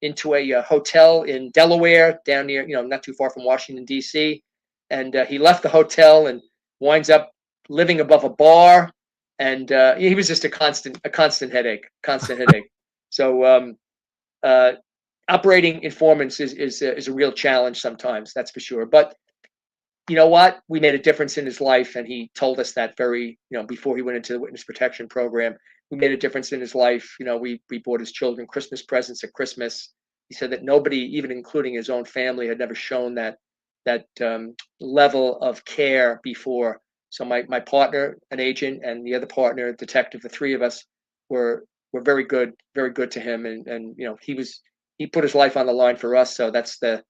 B: into a hotel in Delaware, down near, not too far from Washington, D.C. And he left the hotel and winds up living above a bar. And he was just a constant headache. So operating informants is a real challenge sometimes, that's for sure. But you know what? We made a difference in his life, and he told us that before he went into the witness protection program. We made a difference in his life. We bought his children Christmas presents at Christmas. He said that nobody, even including his own family, had never shown that level of care before. So my partner, an agent, and the other partner, a detective, the 3 of us were very good to him, and he put his life on the line for us. So that's the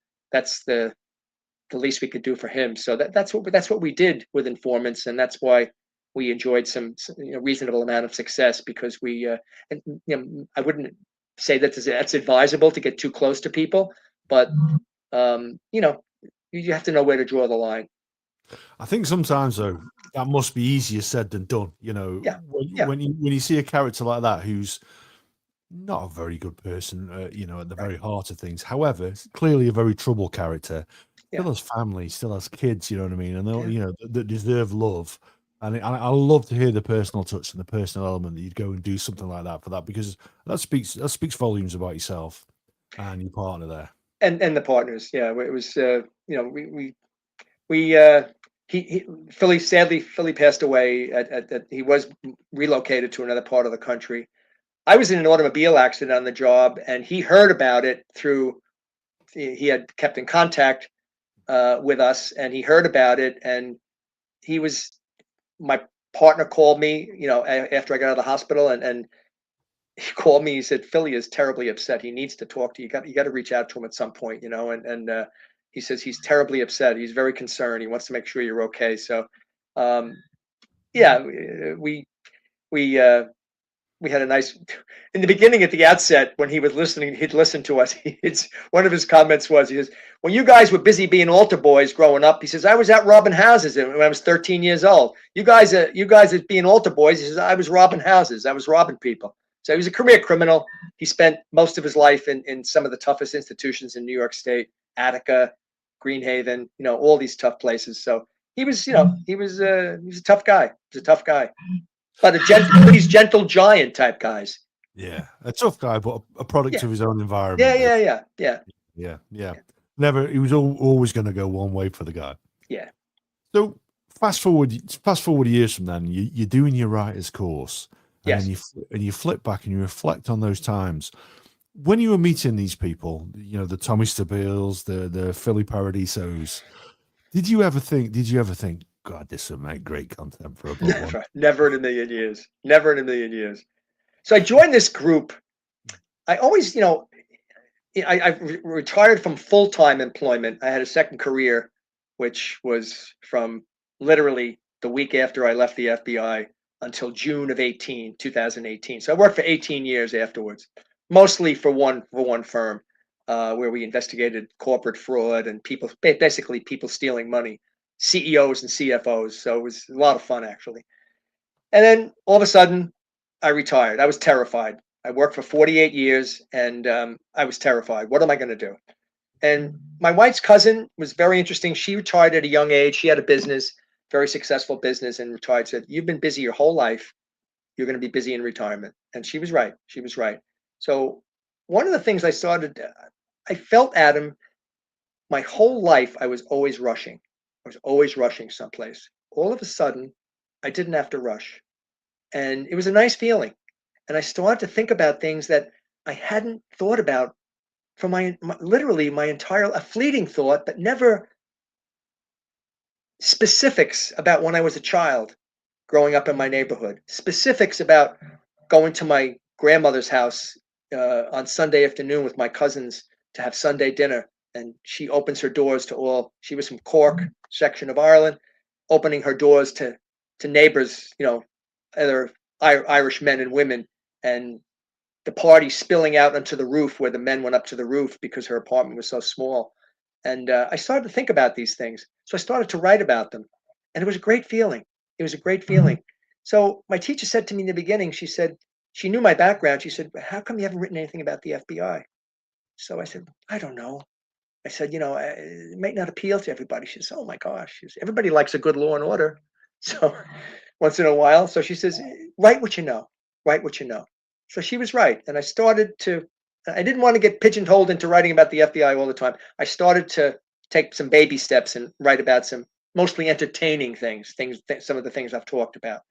B: least we could do for him. So that's what we did with informants, and that's why we enjoyed some reasonable amount of success, because we I wouldn't say that that's advisable to get too close to people, but you have to know where to draw the line.
A: I think sometimes though that must be easier said than done.
B: Yeah.
A: When you see a character like that who's not a very good person, at the very heart of things. However, clearly a very troubled character. Still has family, still has kids. You know what I mean? And they that deserve love. And I love to hear the personal touch and the personal element that you'd go and do something like that for that, because that speaks volumes about yourself and your partner there.
B: And the partners, yeah. It was Philly passed away he was relocated to another part of the country. I was in an automobile accident on the job, and he heard about it through. He had kept in contact with us, and he heard about it, and my partner called me, after I got out of the hospital, and he called me. He said, Philly is terribly upset. He needs to talk to you. You got to reach out to him at some point, and he says he's terribly upset. He's very concerned. He wants to make sure you're okay. So, yeah, we we had a nice, in the beginning at the outset, when he was listening, he'd listen to us. It's one of his comments was, he says, when you guys were busy being altar boys growing up, he says, I was out robbing houses when I was 13 years old. You guys are being altar boys. He says, I was robbing houses. I was robbing people. So he was a career criminal. He spent most of his life in some of the toughest institutions in New York State, Attica, Greenhaven, all these tough places. So he was, he was a tough guy. He was a tough guy. But these gentle giant type guys.
A: Yeah, a tough guy, but a product of his own environment.
B: Yeah.
A: Never. He was always going to go one way for the guy.
B: Yeah.
A: So fast forward years from then, you're doing your writer's course, and then you flip back and you reflect on those times when you were meeting these people. The Tommy Stabiles, the Philly Paradisos. Did you ever think? God, this would make great content for a book.
B: Never in a million years. Never in a million years. So I joined this group. I always, I retired from full-time employment. I had a second career, which was from literally the week after I left the FBI until June of 2018. So I worked for 18 years afterwards, mostly for one firm, where we investigated corporate fraud and basically people stealing money. CEOs and CFOs. So it was a lot of fun, actually. And then all of a sudden, I retired. I was terrified. I worked for 48 years and I was terrified. What am I going to do? And my wife's cousin was very interesting. She retired at a young age. She had a business, very successful business, and retired. Said, you've been busy your whole life. You're going to be busy in retirement. And she was right. She was right. So one of the things I felt, Adam, my whole life, I was always rushing. I was always rushing someplace. All of a sudden, I didn't have to rush. And it was a nice feeling. And I started to think about things that I hadn't thought about for literally my entire, a fleeting thought, but never specifics about when I was a child growing up in my neighborhood, specifics about going to my grandmother's house on Sunday afternoon with my cousins to have Sunday dinner. And she opens her doors to she was from Cork section of Ireland, opening her doors to neighbors, other Irish men and women, and the party spilling out onto the roof where the men went up to the roof because her apartment was so small. And I started to think about these things. So I started to write about them. And it was a great feeling. It was a great feeling. So my teacher said to me in the beginning, she said, she knew my background. She said, how come you haven't written anything about the FBI? So I said, I don't know. I said, it might not appeal to everybody. She says, oh my gosh, everybody likes a good law and order. So once in a while. So she says, write what you know, write what you know. So she was right. And I didn't want to get pigeonholed into writing about the FBI all the time. I started to take some baby steps and write about some mostly entertaining things, some of the things I've talked about.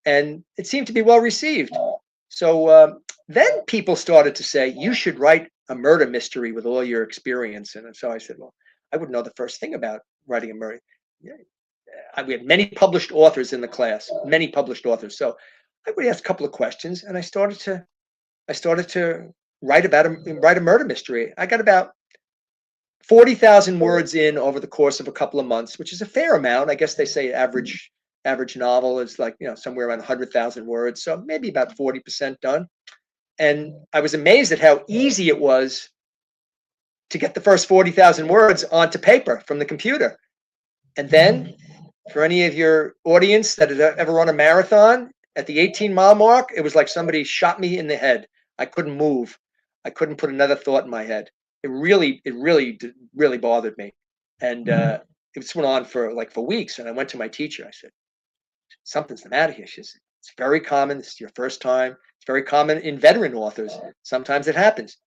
B: And it seemed to be well received. So then people started to say, you should write a murder mystery with all your experience. And so I said, well, I wouldn't know the first thing about writing a murder. We had many published authors in the class, many published authors. So I would ask a couple of questions, and I started to write a murder mystery. I got about 40,000 words in over the course of a couple of months, which is a fair amount. I guess they say average novel is like, somewhere around 100,000 words. So maybe about 40% done. And I was amazed at how easy it was to get the first 40,000 words onto paper from the computer. And then for any of your audience that has ever run a marathon, at the 18-mile mark, it was like somebody shot me in the head. I couldn't move. I couldn't put another thought in my head. It really bothered me. And it just went on for weeks. And I went to my teacher. I said, something's the matter here. She said, it's very common. This is your first time. It's very common in veteran authors. Sometimes it happens.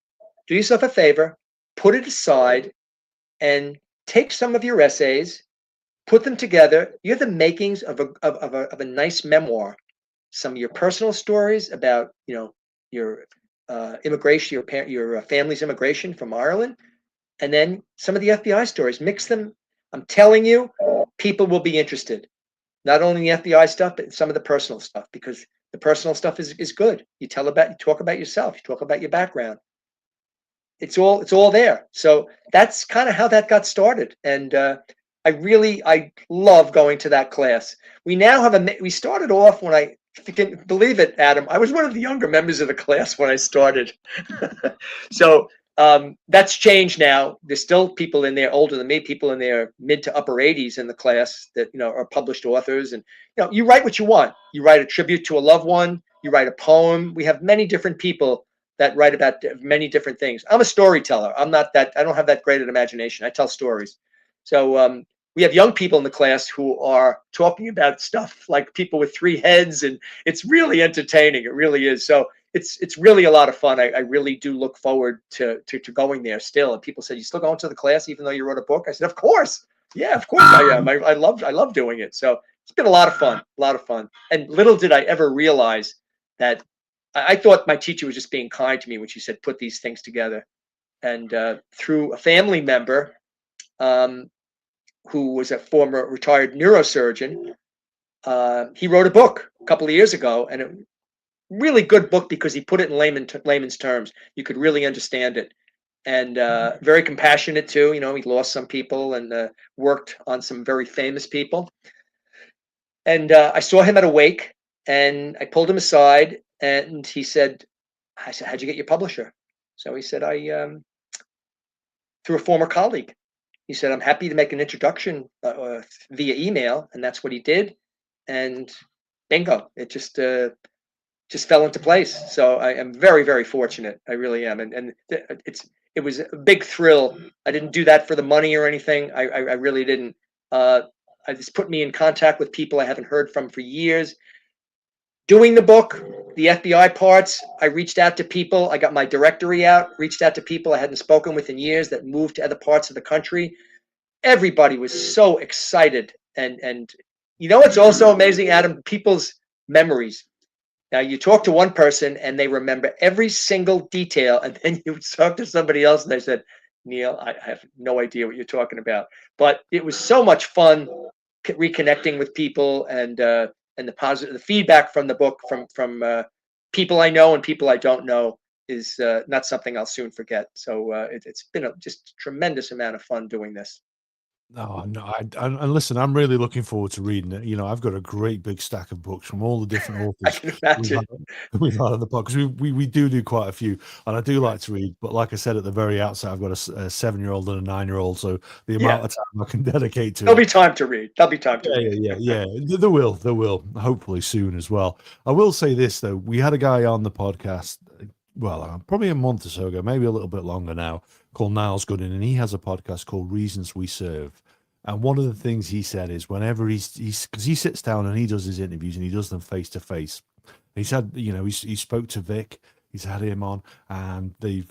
B: Do yourself a favor, put it aside, and take some of your essays, put them together. You're the makings of a nice memoir. Some of your personal stories about your immigration, your family's immigration from Ireland, and then some of the FBI stories. Mix them. I'm telling you, people will be interested. Not only the FBI stuff, but some of the personal stuff, because the personal stuff is good. You talk about yourself, you talk about your background. It's all there. So that's kind of how that got started. And I love going to that class. We now have we started off when I if you can believe it, Adam, I was one of the younger members of the class when I started. So that's changed now. There's still people in there older than me, people in their mid to upper 80s in the class that are published authors, and you write what you want. You write a tribute to a loved one. You write a poem. We have many different people that write about many different things. I'm a storyteller. I'm not that. I don't have that great an imagination. I tell stories. So we have young people in the class who are talking about stuff like people with three heads, and it's really entertaining. It really is. So it's really a lot of fun. I really do look forward to going there still. And people said, "You still going to the class even though you wrote a book?" I said, "Of course, yeah, of course I am. I love doing it." So it's been a lot of fun, a lot of fun. And little did I ever realize that I thought my teacher was just being kind to me when she said, "Put these things together." And through a family member um, who was a former retired neurosurgeon, he wrote a book a couple of years ago, and a really good book because he put it in layman's terms. You could really understand it, and very compassionate too. He lost some people and worked on some very famous people. And I saw him at a wake, and I pulled him aside, and I said, "How'd you get your publisher?" So he said, "I through a former colleague." He said, "I'm happy to make an introduction via email," and that's what he did. And bingo, it just fell into place. So I am very, very fortunate. I really am, and it was a big thrill. I didn't do that for the money or anything. I really didn't. Uh, I just put me in contact with people I haven't heard from for years. Doing the book, the FBI parts, I reached out to people. I got my directory out, reached out to people I hadn't spoken with in years that moved to other parts of the country. Everybody was so excited, and it's also amazing, Adam, people's memories. Now you talk to one person and they remember every single detail, and then you talk to somebody else and they said, "Neil, I have no idea what you're talking about." But it was so much fun reconnecting with people, and the feedback from the book from people I know and people I don't know is not something I'll soon forget. So it's been just a tremendous amount of fun doing this.
A: Oh no, and listen, I'm really looking forward to reading it. I've got a great big stack of books from all the different
B: I
A: authors
B: can
A: we've had
B: imagine.
A: we've had on the podcast. We do quite a few, and I do
B: Right.
A: like to read. But like I said at the very outset, I've got a 7-year-old and a 9-year-old, so the
B: Yeah,
A: amount of time I can dedicate to
B: there'll be
A: it.
B: time to read. There'll be time to
A: Yeah,
B: read.
A: yeah, yeah, yeah. There will. Hopefully soon as well. I will say this though: we had a guy on the podcast, well, probably a month or so ago, maybe a little bit longer now, called Niles Gooden, and he has a podcast called Reasons We Serve. And one of the things he said is whenever he's because he sits down and he does his interviews and he does them face to face. He's had, he spoke to Vic, he's had him on, and he's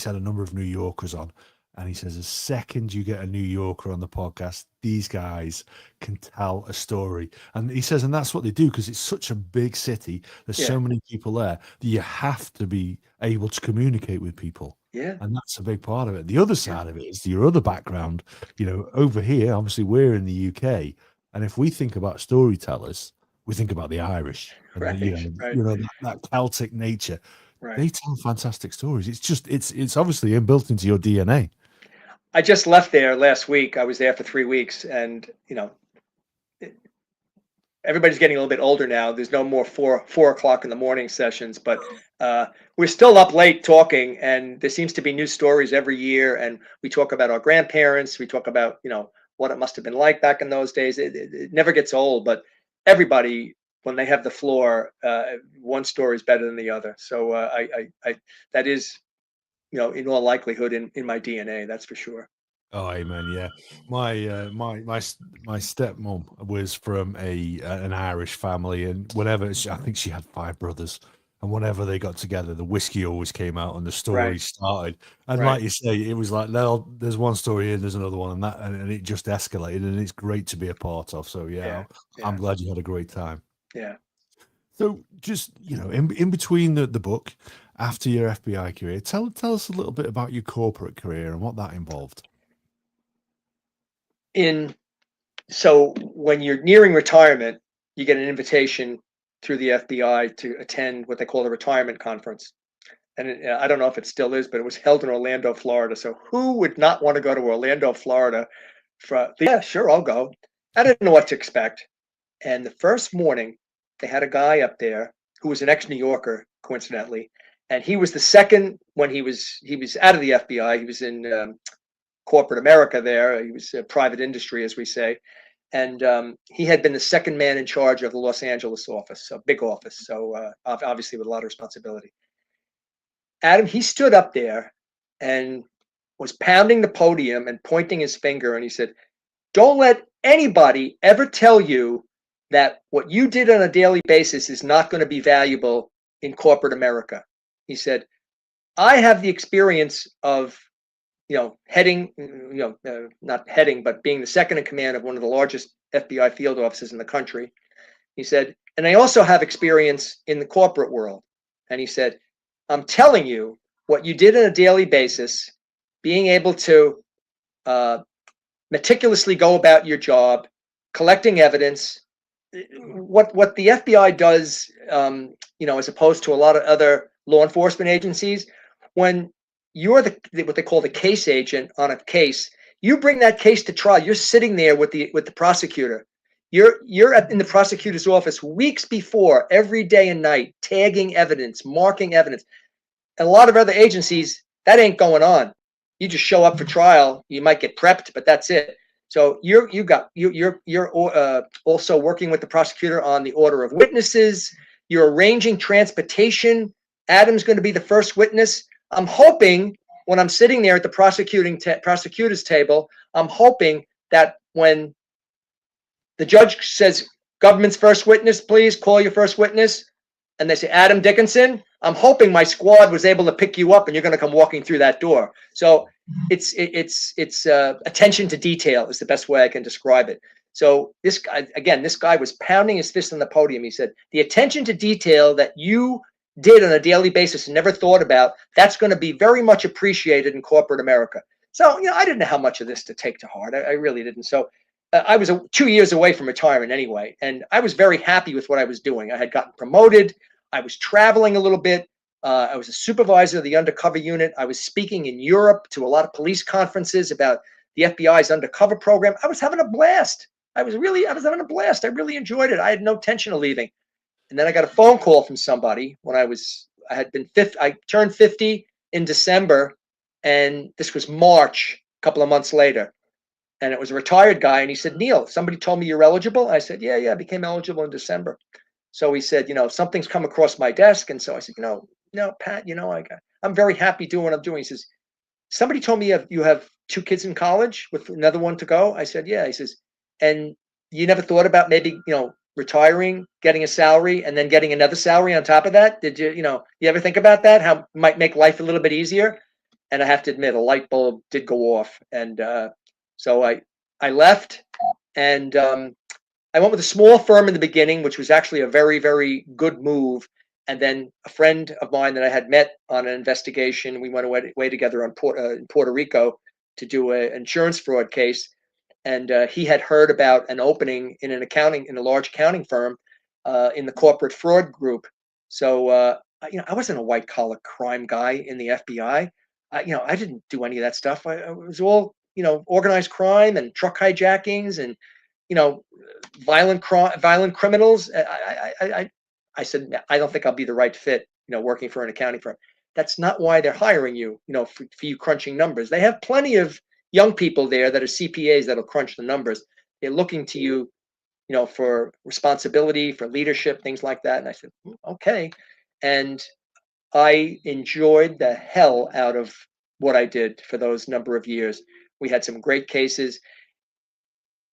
A: had a number of New Yorkers on. And he says, the second you get a New Yorker on the podcast, these guys can tell a story. And he says, and that's what they do because it's such a big city. There's
B: Yeah,
A: so many people there that you have to be able to communicate with people.
B: yeah,
A: And that's a big part of it. The other
B: yeah.
A: side of it is your other background. Over here, obviously, we're in the UK. And if we think about storytellers, we think about the Irish and
B: Right, right,
A: that Celtic nature.
B: right.
A: They tell fantastic stories. It's obviously inbuilt into your DNA.
B: I just left there last week. I was there for 3 weeks, and everybody's getting a little bit older now. There's no more four o'clock in the morning sessions, but we're still up late talking, and there seems to be new stories every year. And we talk about our grandparents. We talk about what it must have been like back in those days. It never gets old, but everybody when they have the floor, one story is better than the other. So I that is in all likelihood in my DNA. That's for sure.
A: Oh, amen. Yeah, my stepmom was from an Irish family, and I think she had 5 brothers, and whenever they got together, the whiskey always came out, and the
B: Right,
A: story started. And
B: right.
A: like you say, it was like, no, there's one story here, there's another one, and it just escalated, and it's great to be a part of. So yeah,
B: Yeah,
A: I'm
B: yeah,
A: glad you had a great time.
B: yeah.
A: So just in between the book, after your FBI career, tell us a little bit about your corporate career and what that involved.
B: In So when you're nearing retirement, you get an invitation through the FBI to attend what they call the retirement conference. And I don't know if it still is, but it was held in Orlando, Florida. So who would not want to go to Orlando, Florida? Yeah, sure, I'll go. I didn't know what to expect. And the first morning, they had a guy up there who was an ex-New Yorker, coincidentally, and he was the second when he was out of the FBI. He was in corporate America there. He was private industry, as we say. And he had been the second man in charge of the Los Angeles office, a big office, so obviously with a lot of responsibility. Adam, he stood up there and was pounding the podium and pointing his finger, and he said, "Don't let anybody ever tell you that what you did on a daily basis is not going to be valuable in corporate America." He said, "I have the experience of heading, not heading, but being the second in command of one of the largest FBI field offices in the country." He said, "And I also have experience in the corporate world." And he said, "I'm telling you, what you did on a daily basis, being able to meticulously go about your job, collecting evidence, what the FBI does, as opposed to a lot of other law enforcement agencies, when you're what they call the case agent on a case, you bring that case to trial. You're sitting there with the prosecutor. You're in the prosecutor's office weeks before, every day and night, tagging evidence, marking evidence. And a lot of other agencies, that ain't going on. You just show up for trial. You might get prepped, but that's it. So you're also working with the prosecutor on the order of witnesses. You're arranging transportation. Adam's going to be the first witness. I'm hoping when I'm sitting there at the prosecutor's table, I'm hoping that when the judge says, 'Government's first witness, please call your first witness,' and they say, 'Adam Dickinson,' I'm hoping my squad was able to pick you up and you're going to come walking through that door." So it's attention to detail is the best way I can describe it. So this guy was pounding his fist on the podium. He said, "The attention to detail that you did on a daily basis and never thought about, that's going to be very much appreciated in corporate America." So, I didn't know how much of this to take to heart. I really didn't. So I was 2 years away from retirement anyway, and I was very happy with what I was doing. I had gotten promoted. I was traveling a little bit. I was a supervisor of the undercover unit. I was speaking in Europe to a lot of police conferences about the FBI's undercover program. I was having a blast. I was having a blast. I really enjoyed it. I had no intention of leaving. And then I got a phone call from somebody when I turned 50 in December, and this was March, a couple of months later. And it was a retired guy, and he said, "Neil, somebody told me you're eligible." I said, "Yeah, I became eligible in December." So he said, "Something's come across my desk." And so I said, "No, Pat, I'm very happy doing what I'm doing." He says, "Somebody told me you have 2 kids in college with another one to go." I said, "Yeah." He says, "And you never thought about maybe, retiring, getting a salary, and then getting another salary on top of that? Did you, you ever think about that? How it might make life a little bit easier?" And I have to admit, a light bulb did go off. And so I left, and I went with a small firm in the beginning, which was actually a very, very good move. And then a friend of mine that I had met on an investigation, we went away together in Puerto Rico to do an insurance fraud case. And he had heard about an opening in a large accounting firm in the corporate fraud group. So, I wasn't a white collar crime guy in the FBI. I didn't do any of that stuff. It was all, organized crime and truck hijackings and, violent criminals. I said, "I don't think I'll be the right fit, working for an accounting firm." That's not why they're hiring you, for you crunching numbers. They have plenty of young people there that are CPAs that'll crunch the numbers. They're looking to you, for responsibility, for leadership, things like that. And I said, "Okay." And I enjoyed the hell out of what I did for those number of years. We had some great cases.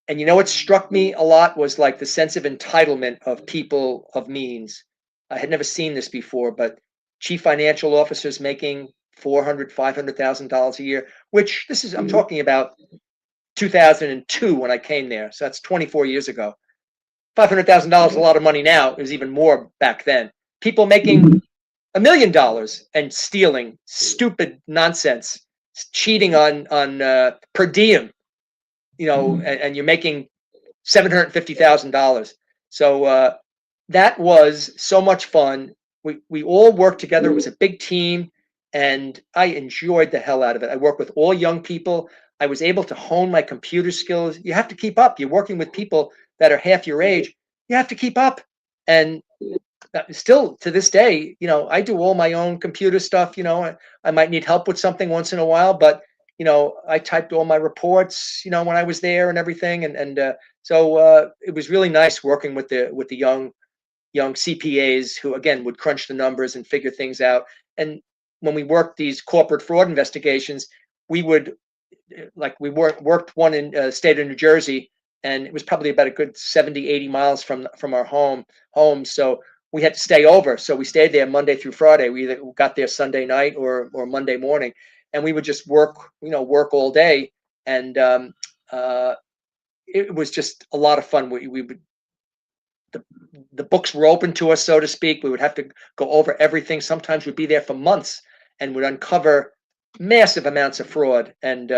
B: And what struck me a lot was like the sense of entitlement of people of means. I had never seen this before, but chief financial officers making $400,000-$500,000 a year, which I'm talking about 2002 when I came there. So that's 24 years ago. $500,000 is a lot of money now. It was even more back then. People making $1 million and stealing stupid nonsense, cheating on per diem, and you're making $750,000. So that was so much fun. We all worked together. It was a big team, and I enjoyed the hell out of it. I worked with all young people. I was able to hone my computer skills. You have to keep up. You're working with people that are half your age. you have to keep up. And still to this day, I do all my own computer stuff. I might need help with something once in a while, but I typed all my reports, when I was there and everything. So it was really nice working with the young CPAs who again would crunch the numbers and figure things out. And when we worked these corporate fraud investigations, we would we worked one in state of New Jersey, and it was probably about a good 70, 80 miles from our home. So we had to stay over. So we stayed there Monday through Friday. We either got there Sunday night or Monday morning, and we would just work all day. And it was just a lot of fun. We would the books were open to us, so to speak. We would have to go over everything. Sometimes we'd be there for months and would uncover massive amounts of fraud, and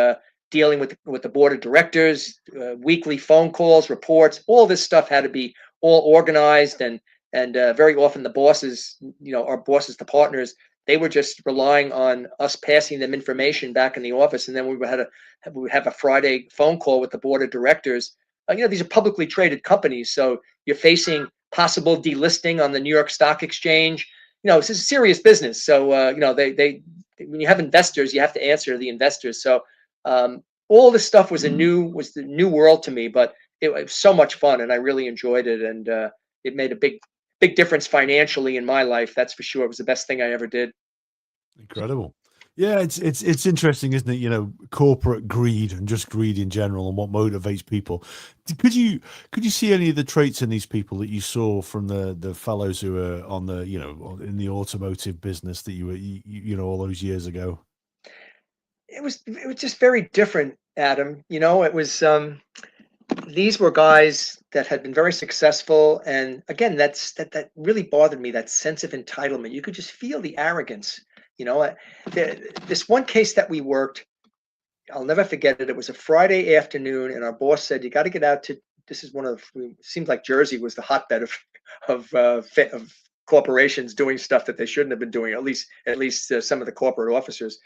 B: dealing with the board of directors, weekly phone calls, reports. All this stuff had to be all organized, and very often the bosses, our bosses, the partners, they were just relying on us passing them information back in the office, and then we would have a Friday phone call with the board of directors. These are publicly traded companies, so you're facing possible delisting on the New York Stock Exchange. This is serious business. So they when you have investors, you have to answer the investors. So all this stuff was the new world to me, but it was so much fun, and I really enjoyed it, and it made a big difference financially in my life. That's for sure. It was the best thing I ever did.
A: Incredible. Yeah, it's interesting, isn't it? Corporate greed and just greed in general, and what motivates people. Could you see any of the traits in these people that you saw from the fellows who were on the in the automotive business that you were all those years ago?
B: It was just very different, Adam. It was these were guys that had been very successful, and again, that really bothered me. That sense of entitlement. You could just feel the arrogance. This one case that we worked, I'll never forget it. It was a Friday afternoon, and our boss said, "You got to get out to." This is one of. It seems like Jersey was the hotbed of corporations doing stuff that they shouldn't have been doing. At least some of the corporate officers.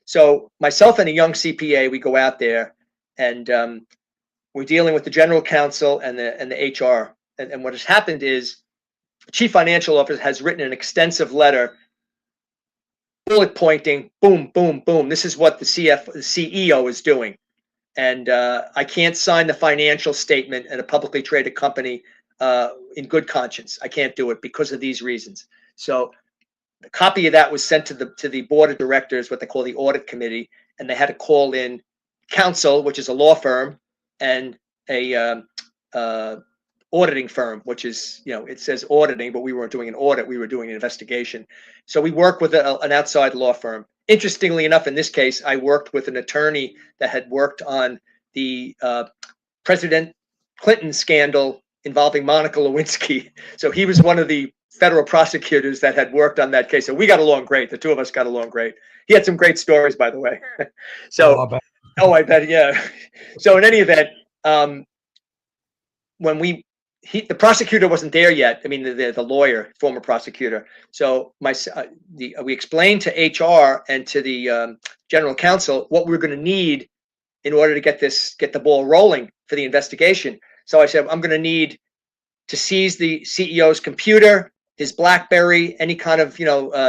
B: So myself and a young CPA, we go out there, and we're dealing with the general counsel and the HR. And what has happened is, the chief financial officer has written an extensive letter, bullet pointing, boom, boom, boom. This is what the CEO is doing, and I can't sign the financial statement at a publicly traded company in good conscience. I can't do it because of these reasons. So a copy of that was sent to the board of directors, what they call the audit committee, and they had to call in counsel, which is a law firm, and a auditing firm, which is, it says auditing, but we weren't doing an audit, we were doing an investigation. So we worked with an outside law firm. Interestingly enough, in this case, I worked with an attorney that had worked on the President Clinton scandal involving Monica Lewinsky. So he was one of the federal prosecutors that had worked on that case. So we got along great. The two of us got along great. He had some great stories, by the way. So, I bet, yeah. So in any event, when the prosecutor wasn't there yet. I mean, the lawyer, former prosecutor. So we explained to HR and to the general counsel what we were going to need in order to get the ball rolling for the investigation. So I said, I'm going to need to seize the CEO's computer, his BlackBerry, any kind of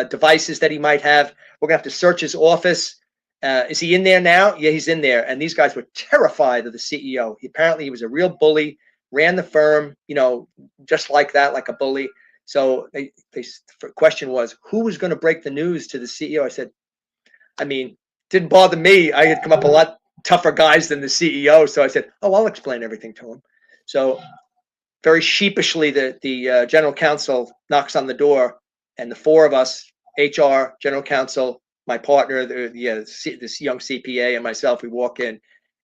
B: devices that he might have. We're gonna have to search his office. Is he in there now? Yeah, he's in there. And these guys were terrified of the CEO. Apparently, he was a real bully. Ran the firm, just like that, like a bully. So the question was, who was going to break the news to the CEO? I said, didn't bother me. I had come up a lot tougher guys than the CEO. So I said, I'll explain everything to him. So very sheepishly, the general counsel knocks on the door, and the four of us, HR, general counsel, my partner, this young CPA, and myself, we walk in,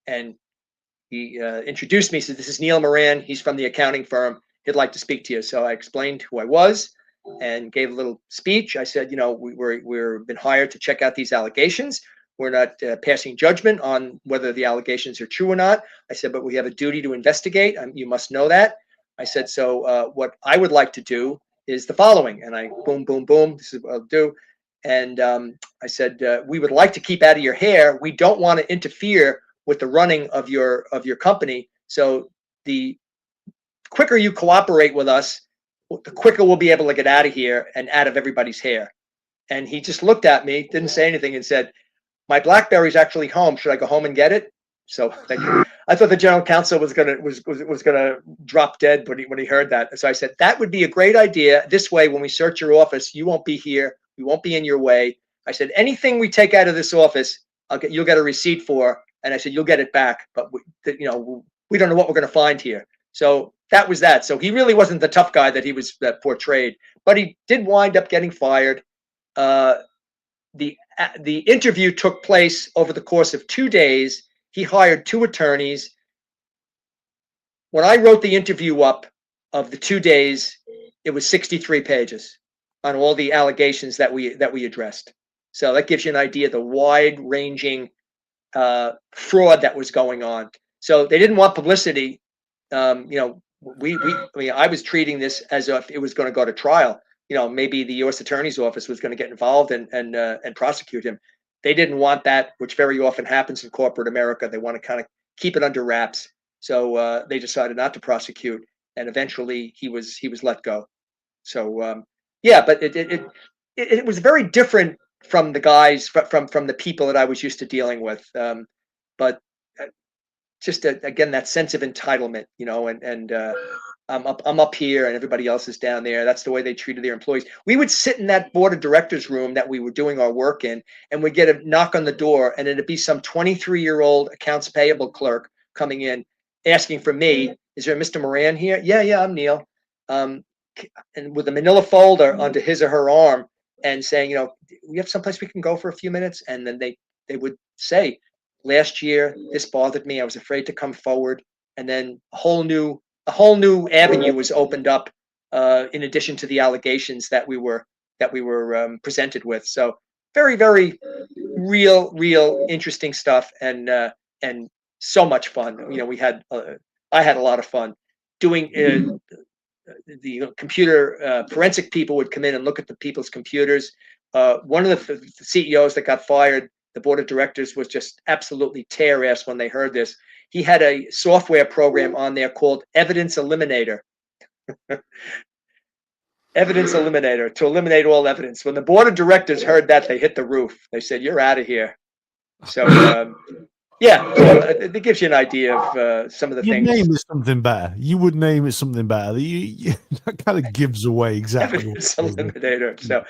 B: and he introduced me. He said, "This is Neil Moran. He's from the accounting firm. He'd like to speak to you." So I explained who I was and gave a little speech. I said, we've been hired to check out these allegations. We're not passing judgment on whether the allegations are true or not. I said, but we have a duty to investigate. You must know that. I said, so what I would like to do is the following. And I boom, boom, boom. This is what I'll do. And I said, we would like to keep out of your hair. We don't want to interfere with the running of your company. So the quicker you cooperate with us, the quicker we'll be able to get out of here and out of everybody's hair. And he just looked at me, didn't say anything, and said, my BlackBerry's actually home. Should I go home and get it? So I thought the general counsel was gonna drop dead when he heard that. So I said, that would be a great idea. This way, when we search your office, you won't be here. We won't be in your way. I said, anything we take out of this office, you'll get a receipt for. And I said, you'll get it back. But we don't know what we're going to find here. So that was that. So he really wasn't the tough guy that he was portrayed. But he did wind up getting fired. The interview took place over the course of 2 days. He hired 2 attorneys. When I wrote the interview up of the 2 days, it was 63 pages on all the allegations that we addressed. So that gives you an idea of the wide-ranging fraud that was going on. So they didn't want publicity. I was treating this as if it was going to go to trial. Maybe the U.S. Attorney's Office was going to get involved and prosecute him. They didn't want that, which very often happens in corporate America. They want to kind of keep it under wraps. So they decided not to prosecute, and eventually he was let go. So but it was very different from the guys from the people that I was used to dealing with. But just again, that sense of entitlement, and I'm up here and everybody else is down there. That's the way they treated their employees. We would sit in that board of directors room that we were doing our work in, and we'd get a knock on the door, and it'd be some 23-year-old accounts payable clerk coming in asking for me. Is there a Mr. Moran here? Yeah, I'm Neil. And with a manila folder under his or her arm and saying, we have someplace we can go for a few minutes. And then they would say, last year, this bothered me. I was afraid to come forward. And then a whole new avenue was opened up in addition to the allegations that we were presented with. So very, very real interesting stuff, and so much fun. I had a lot of fun doing. The computer forensic people would come in and look at the people's computers. One of the CEOs that got fired, the board of directors was just absolutely tear ass when they heard this. He had a software program on there called Evidence Eliminator. Evidence Eliminator, to eliminate all evidence. When the board of directors heard that, they hit the roof. They said, "You're out of here." So it gives you an idea of some of the things.
A: Your name is something better. You would name it something better. That kind of gives away exactly.
B: Evidence Eliminator. So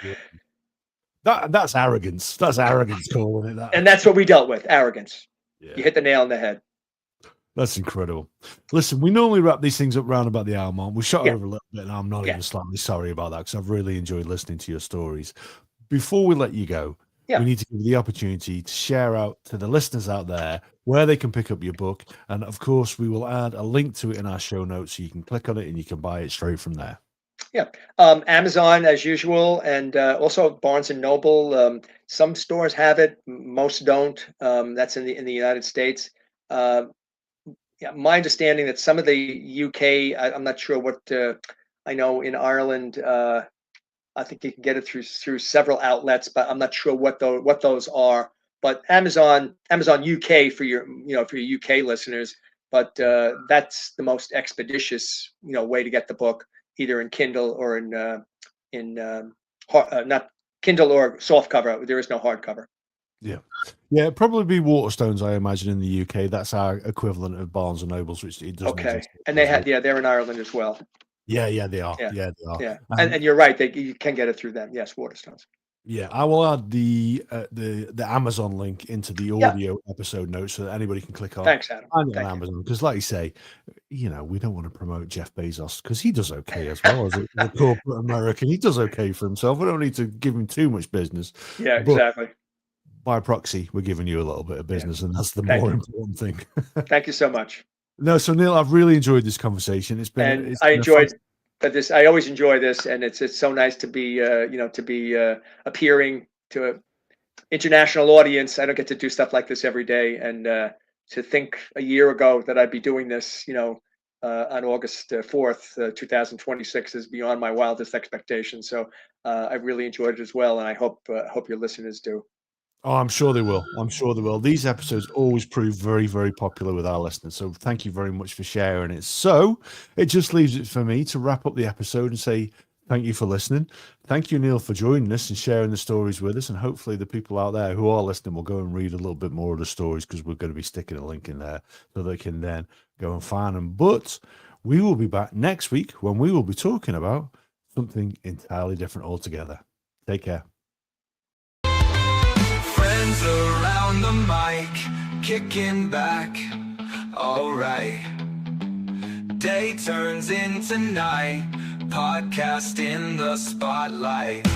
A: that's arrogance. That's arrogance calling it that.
B: And that's what we dealt with. Arrogance.
A: Yeah.
B: You hit the nail on the head.
A: That's incredible. Listen, we normally wrap these things up round about the hour mark. We shot over a little bit, and I'm not even slightly sorry about that because I've really enjoyed listening to your stories. Before we let you go, we need to give you the opportunity to share out to the listeners out there where they can pick up your book. And of course, we will add a link to it in our show notes so you can click on it and you can buy it straight from there.
B: Yeah. Amazon as usual, and also Barnes and Noble. Some stores have it, most don't. That's in the United States. My understanding that some of the UK, I'm not sure what. I know in Ireland, I think you can get it through several outlets, but I'm not sure what those are. But Amazon UK for your UK listeners. But that's the most expeditious way to get the book, either in Kindle or in not Kindle or softcover. There is no hardcover.
A: Yeah, it'd probably be Waterstones, I imagine, in the UK. That's our equivalent of Barnes and Nobles, which it doesn't.
B: Okay, and they're in Ireland as well.
A: Yeah, they are. Yeah, they are.
B: Yeah, and you're right. You can get it through them. Yes, Waterstones.
A: Yeah, I will add the Amazon link into the audio episode notes so that anybody can click on.
B: Thanks, Adam.
A: On Amazon, because like you say, we don't want to promote Jeff Bezos because he does okay as well as a corporate American. He does okay for himself. We don't need to give him too much business.
B: Yeah, exactly.
A: By proxy, we're giving you a little bit of business, and that's the more important thing.
B: Thank you so much.
A: No, so Neil, I've really enjoyed this conversation.
B: I enjoyed this. I always enjoy this, and it's so nice to be appearing to an international audience. I don't get to do stuff like this every day, and to think a year ago that I'd be doing this, on August 4th, 2026, is beyond my wildest expectations. So I really enjoyed it as well, and I hope your listeners do.
A: Oh, I'm sure they will. I'm sure they will. These episodes always prove very, very popular with our listeners. So thank you very much for sharing it. So it just leaves it for me to wrap up the episode and say thank you for listening. Thank you, Neil, for joining us and sharing the stories with us. And hopefully the people out there who are listening will go and read a little bit more of the stories, because we're going to be sticking a link in there so they can then go and find them. But we will be back next week when we will be talking about something entirely different altogether. Take care.
C: Friends around the mic, kicking back, alright. Day turns into night, podcast in the spotlight.